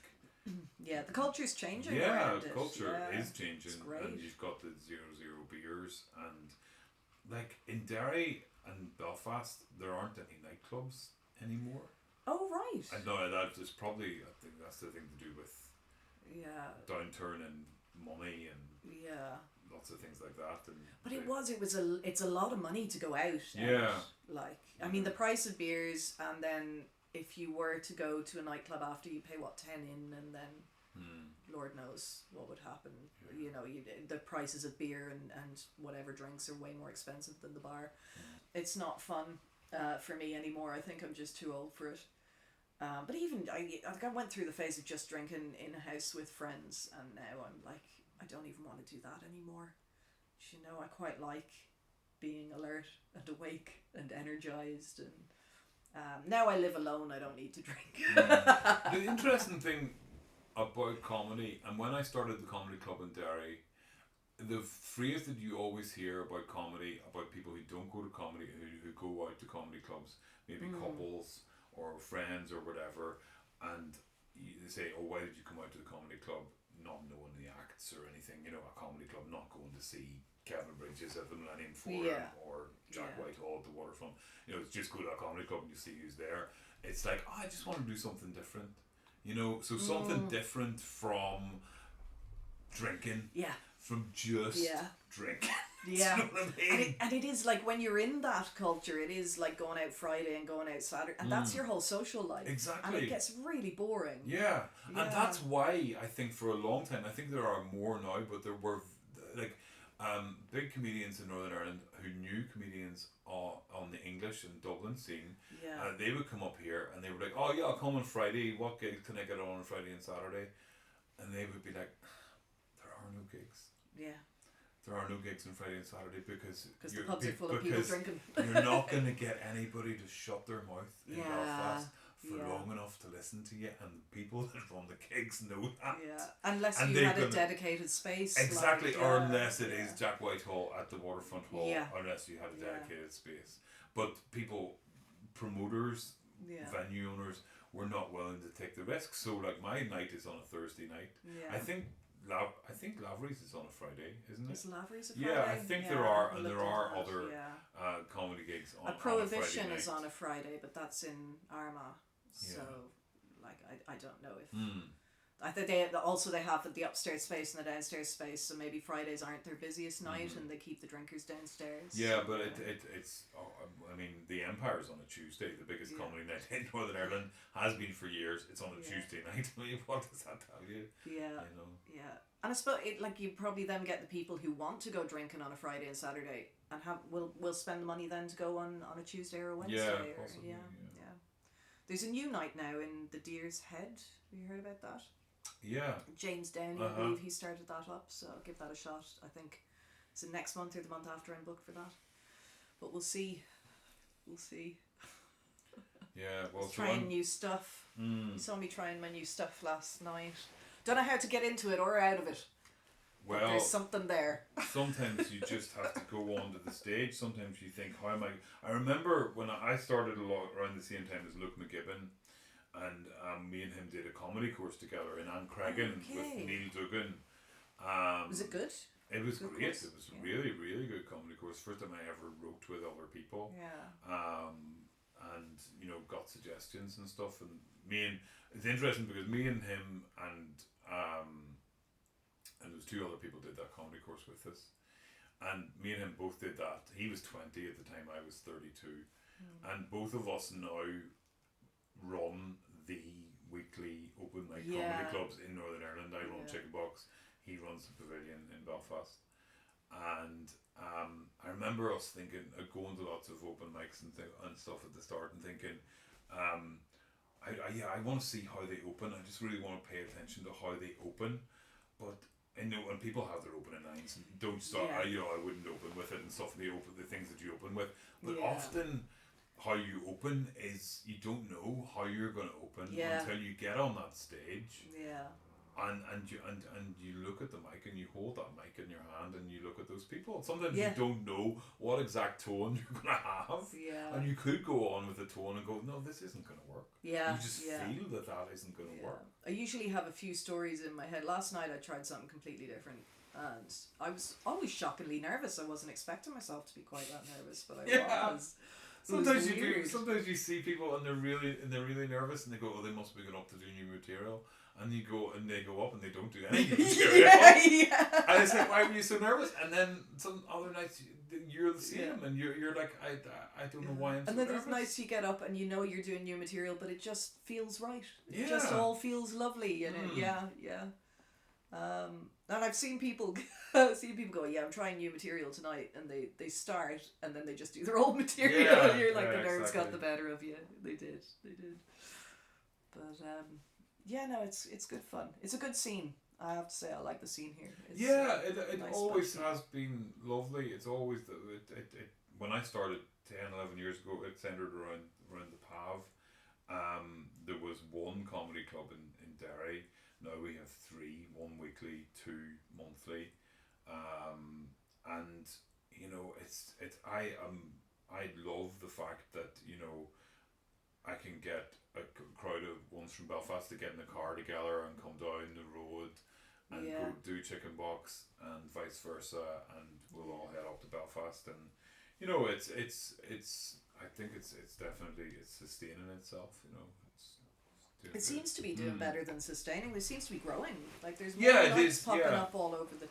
Yeah, the culture's changing. Yeah, the culture is changing, and you've got the 0-0 beers, and like in Derry and Belfast, there aren't any nightclubs anymore. Oh right. I know that is probably, I think that's the thing to do with downturn in money and lots of things like that. And but it's a lot of money to go out. Yeah. Like I mean, the price of beers, and then if you were to go to a nightclub after, you pay what, 10 in, and then Lord knows what would happen. Yeah. You know, the prices of beer and whatever drinks are way more expensive than the bar. It's not fun for me anymore. I think I'm just too old for it. But even I went through the phase of just drinking in a house with friends, and now I'm like, I don't even want to do that anymore. You know, I quite like being alert and awake and energized, and now I live alone. I don't need to drink. The interesting thing about comedy, and when I started the comedy club in Derry, the phrase that you always hear about comedy, about people who don't go to comedy, who go out to comedy clubs, maybe couples or friends or whatever, and they say, oh, why did you come out to the comedy club? Not knowing the acts or anything, you know, a comedy club, not going to see Kevin Bridges at the Millennium Forum or Jack Whitehall at the Waterfront. You know, it's just go to a comedy club and you see who's there. It's like, oh, I just want to do something different. You know, so something different from drinking. Yeah. From just drinking. Yeah. You know what I mean? And it is like, when you're in that culture, it is like going out Friday and going out Saturday, and that's your whole social life. Exactly. And it gets really boring. Yeah. And that's why I think for a long time, I think there are more now, but there were like big comedians in Northern Ireland who knew comedians on the English and Dublin scene. Yeah. They would come up here and they were like, oh yeah, I'll come on Friday. What gigs can I get on Friday and Saturday? And they would be like, there are no gigs. Yeah. There are no gigs on Friday and Saturday because the pubs are full of people drinking. You're not going to get anybody to shut their mouth in Belfast for long enough to listen to you, and the people that run the gigs know that. Yeah, unless you had a dedicated space. Exactly, or unless it is Jack Whitehall at the Waterfront Hall, unless you had a dedicated space. But people, promoters, venue owners, were not willing to take the risk. So like my night is on a Thursday night. Yeah. I think Lavery's is on a Friday, isn't it? Is Lavery's a Friday? Yeah, I think there are, and there are other comedy gigs on. Prohibition on a is on a Friday, but that's in Armagh. So, like, I don't know if. I think they have the upstairs space and the downstairs space, so maybe Fridays aren't their busiest night, and they keep the drinkers downstairs. Yeah, but it's I mean, the Empire's on a Tuesday, the biggest comedy night in Northern Ireland, has been for years. It's on a Tuesday night. I mean, what does that tell you? Yeah, you know? Yeah. And I suppose you probably then get the people who want to go drinking on a Friday and Saturday and will spend the money then to go on a Tuesday or a Wednesday. Yeah, possibly. Yeah. There's a new night now in the Deer's Head. Have you heard about that? Yeah. James Downey, I believe he started that up, so I'll give that a shot. I think it's the next month or the month after I'm booked for that. But we'll see. Yeah, well, trying new stuff. You saw me trying my new stuff last night. Don't know how to get into it or out of it. Well, but there's something there. Sometimes you just have to go onto the stage. Sometimes you think, how am I remember when I started a lot around the same time as Luke McGibbon, and me and him did a comedy course together in Ancraggan with Neil Duggan. Was it good? It was great. Course. It was a really, really good comedy course. First time I ever wrote with other people. Yeah. And you know, got suggestions and stuff. And it's interesting because me and him and there was 2 other people did that comedy course with us. And me and him both did that. He was 20 at the time, I was 32. And both of us now run the weekly open mic comedy clubs in Northern Ireland. I run Chicken Box. He runs the Pavilion in Belfast. And I remember us thinking, going to lots of open mics and stuff at the start, and thinking, I want to see how they open. I just really want to pay attention to how they open. But when people have their opening lines, and don't start. I wouldn't open with it and stuff. The things that you open with, but often how you open is you don't know how you're going to open until you get on that stage. Yeah. And you look at the mic and you hold that mic in your hand and you look at those people. Sometimes you don't know what exact tone you're going to have. Yeah. And you could go on with the tone and go, no, this isn't going to work. Yeah. You just feel that isn't going to work. I usually have a few stories in my head. Last night I tried something completely different. And I was always shockingly nervous. I wasn't expecting myself to be quite that nervous, but I was. Sometimes you do. Sometimes you see people and they're really nervous and they go, oh, they must be going up to do new material. And you go and they go up and they don't do any new material. And it's like, why were you so nervous? And then some other nights you're the same and you're like, I don't know why I'm so nervous. And then there's nights you get up and you know you're doing new material, but it just feels right. It just all feels lovely. And and I've seen people go, yeah, I'm trying new material tonight, and they start and then they just do their old material. And you're like, the nerves got the better of you. They did. But it's good fun. It's a good scene. I have to say, I like the scene here. It's, it nice always has been lovely. It's always it when I started 10, 11 years ago, it centred around the Pav. There was one comedy club in Derry. Now we have 3, 1 weekly, 2 monthly, and I love the fact that I can get a crowd of ones from Belfast to get in the car together and come down the road and go do Chicken Box and vice versa, and we'll all head up to Belfast, and it's I think it's definitely sustaining itself. It seems to be doing better than sustaining. It seems to be growing. Like there's more nights popping up all over the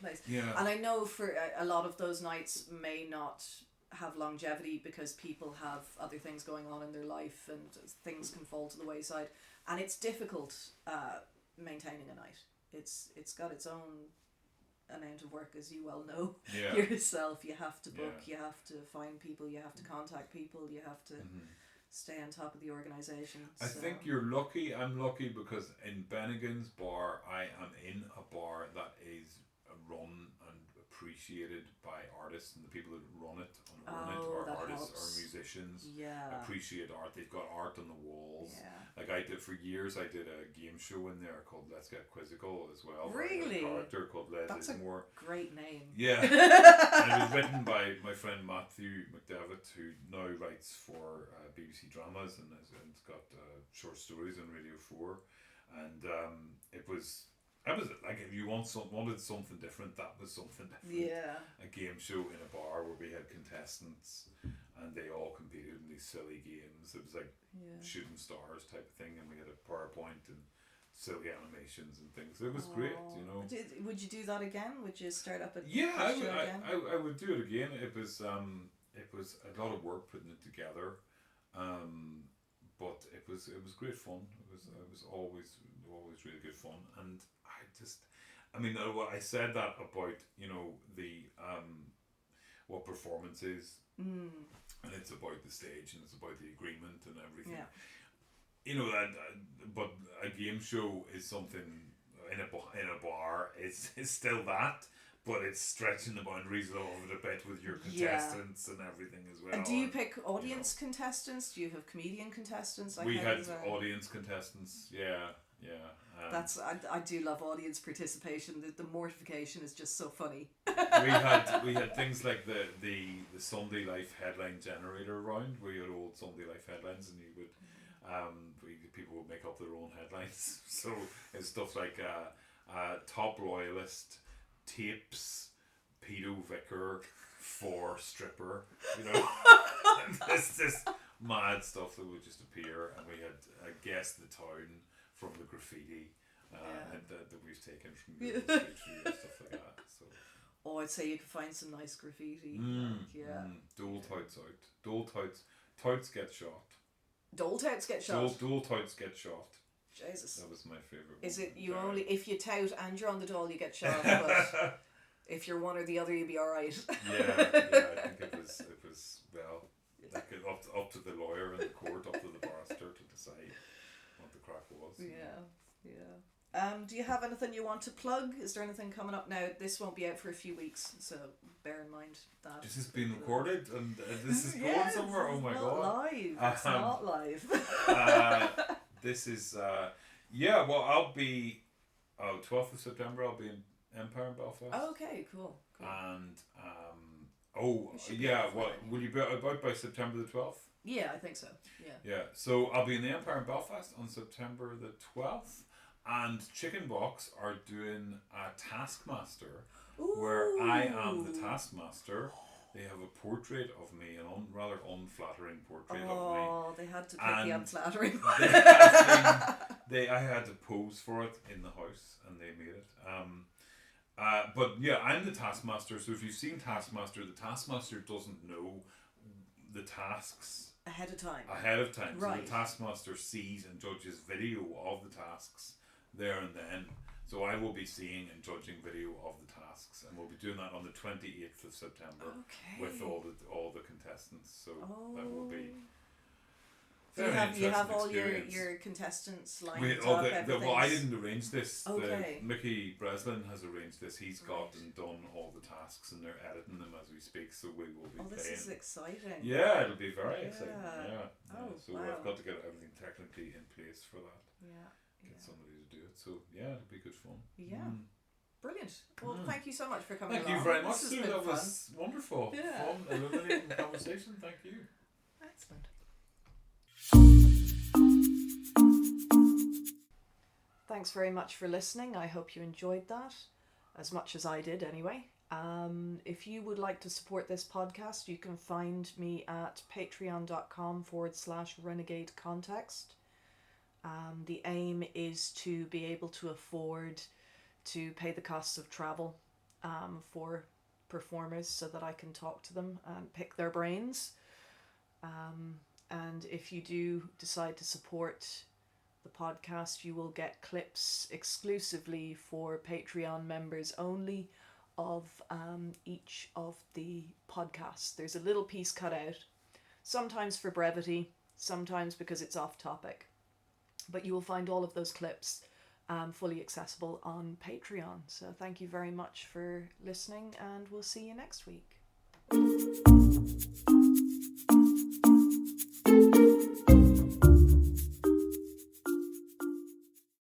place. Yeah. And I know for a lot of those nights may not have longevity because people have other things going on in their life and things can fall to the wayside. And it's difficult maintaining a night. It's got its own amount of work, as you well know yourself. You have to book, you have to find people, you have to contact people, you have to stay on top of the organisation. I think you're lucky. I'm lucky because in Bennigan's bar, I am in a bar that is run and appreciated by artists, and the people that run it are artists or musicians. Appreciate art. They've got art on the walls. Like I did for years, I did a game show in there called Let's Get Quizzical as well. Really? A character called Les Ismore. Great name. Yeah. And it was written by my friend Matthew McDevitt, who now writes for BBC Dramas and has got short stories on Radio 4. And it was like, if you wanted something different, that was something different. Yeah. A game show in a bar where we had contestants and they all competed in these silly games. It was like shooting stars type of thing, and we had a PowerPoint and silly animations and things. It was great, Would you do that again? Would you start up at I would do it again. It was a lot of work putting it together, but it was great fun. It was always really good fun, and I said that about the what performance is, and it's about the stage and it's about the agreement and everything. But a game show is something in a bar. It's still that, but it's stretching the boundaries of it a bit with your contestants and everything as well. And do you pick audience contestants? Do you have comedian contestants? We had audience contestants. Yeah. I do love audience participation. The mortification is just so funny. we had things like the Sunday Life headline generator round, where you had old Sunday Life headlines, and you would people would make up their own headlines. So it's stuff like top loyalist, tapes, pedo vicar, for stripper. This mad stuff that would just appear, and we had guess the town from the graffiti that we've taken from Google Street View and stuff like that. So. I'd say you could find some nice graffiti. Dole touts out. Dole touts get shot. Dole touts get shot? Dole touts get shot. Jesus. That was my favourite. Is it you only, if you tout and you're on the dole, you get shot, but if you're one or the other, you'll be alright. I think it was like up to the lawyer in the court, up to the barrister to decide what the crack was. Do you have anything you want to plug? Is there anything coming up now? This won't be out for a few weeks, so bear in mind that. This has been recorded and this is going somewhere. Oh my god! Live. It's not live. This is well, I'll be 12th of September. I'll be in Empire in Belfast. Oh, okay, cool. And will you be about by September the 12th? Yeah, I think so. Yeah. So I'll be in the Empire in Belfast on September the 12th. And Chicken Box are doing a Taskmaster. Ooh. Where I am the Taskmaster. They have a portrait of me, an rather unflattering portrait of me. Oh, they had to pick the unflattering one. I had to pose for it in the house, and they made it. But yeah, I'm the Taskmaster. So if you've seen Taskmaster, the Taskmaster doesn't know the tasks ahead of time. Right. So the Taskmaster sees and judges video of the tasks there and then. So I will be seeing and judging video of the tasks, and we'll be doing that on the 28th of September with all the contestants. So that will be. You have all your contestants lined up. I didn't arrange this. Okay. Mickey Breslin has arranged this. He's got and done all the tasks, and they're editing them as we speak. So we will be. This is exciting. Yeah, it'll be very exciting. Yeah. So wow. I've got to get everything technically in place for that. Yeah. Get somebody to do it. So yeah, it'll be good fun. Yeah. Brilliant. Well, thank you so much for coming along. Thank you very much, Sue. That was wonderful. Yeah. Fun, illuminating conversation. Thank you. Excellent. Thanks very much for listening. I hope you enjoyed that as much as I did anyway. If you would like to support this podcast, you can find me at patreon.com/renegade context. The aim is to be able to afford to pay the costs of travel for performers so that I can talk to them and pick their brains. And if you do decide to support the podcast, you will get clips exclusively for Patreon members only of each of the podcasts. There's a little piece cut out, sometimes for brevity, sometimes because it's off topic. But you will find all of those clips fully accessible on Patreon. So thank you very much for listening, and we'll see you next week.